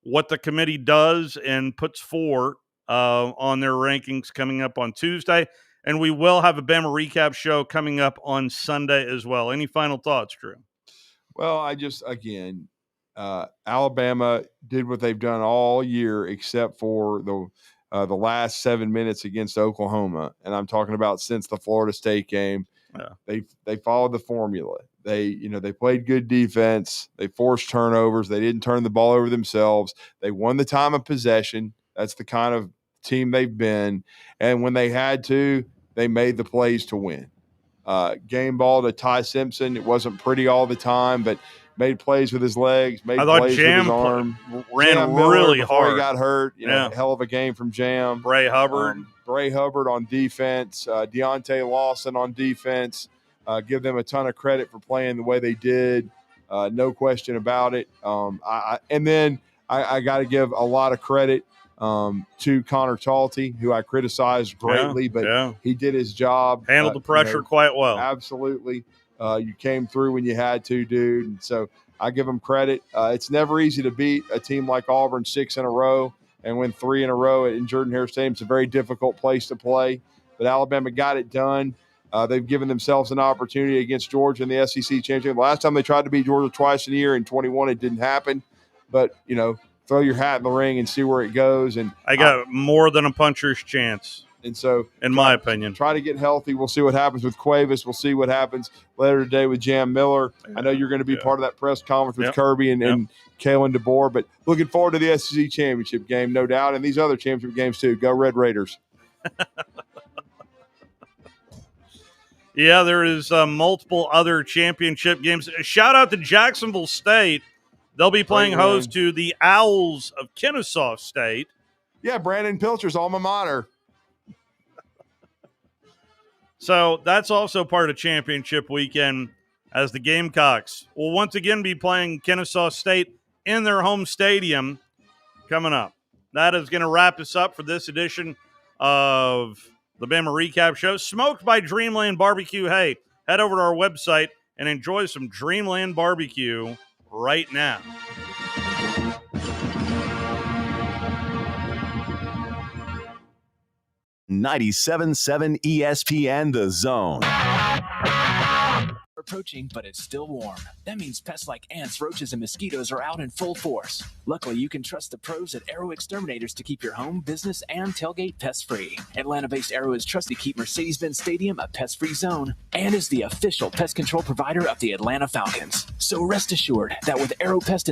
what the committee does and puts forward on their rankings coming up on Tuesday. And we will have a Bama recap show coming up on Sunday as well. Any final thoughts, Drew? Well, I just, again, Alabama did what they've done all year except for the last 7 minutes against Oklahoma, and I'm talking about since the Florida State game. Yeah. They followed the formula. They played good defense. They forced turnovers. They didn't turn the ball over themselves. They won the time of possession. That's the kind of team they've been. And when they had to, they made the plays to win. Game ball to Ty Simpson. It wasn't pretty all the time, but made plays with his legs, made plays with his arm. Ran Jam Miller really before hard. He got hurt. Hell of a game from Jam. Bray Hubbard. Bray Hubbard on defense. Deontay Lawson on defense. Give them a ton of credit for playing the way they did. No question about it. And then I got to give a lot of credit to Connor Talty, who I criticized greatly, but he did his job. Handled the pressure quite well. Absolutely. You came through when you had to, dude. And so I give him credit. It's never easy to beat a team like Auburn 6 in a row and win 3 in a row at Jordan-Hare Stadium. It's a very difficult place to play, but Alabama got it done. They've given themselves an opportunity against Georgia in the SEC championship. Last time they tried to beat Georgia twice in a year in 21, it didn't happen. But, throw your hat in the ring and see where it goes. And I got more than a puncher's chance. And so, in my opinion, try to get healthy. We'll see what happens with Cuevas. We'll see what happens later today with Jam Miller. I know you're going to be part of that press conference with Kirby and Kalen DeBoer, but looking forward to the SEC championship game, no doubt, and these other championship games too. Go Red Raiders. Yeah, there is multiple other championship games. Shout out to Jacksonville State. They'll be playing host to the Owls of Kennesaw State. Yeah, Brandon Pilcher's alma mater. So that's also part of championship weekend, as the Gamecocks will once again be playing Kennesaw State in their home stadium coming up. That is going to wrap us up for this edition of the Bama Recap Show, smoked by Dreamland Barbecue. Hey, head over to our website and enjoy some Dreamland Barbecue right now. .97.7 ESPN The Zone. Approaching, but it's still warm. That means pests like ants, roaches, and mosquitoes are out in full force. Luckily, you can trust the pros at Arrow Exterminators to keep your home, business, and tailgate pest-free. Atlanta-based Arrow is trusted to keep Mercedes-Benz Stadium a pest-free zone and is the official pest control provider of the Atlanta Falcons. So rest assured that with Arrow Pest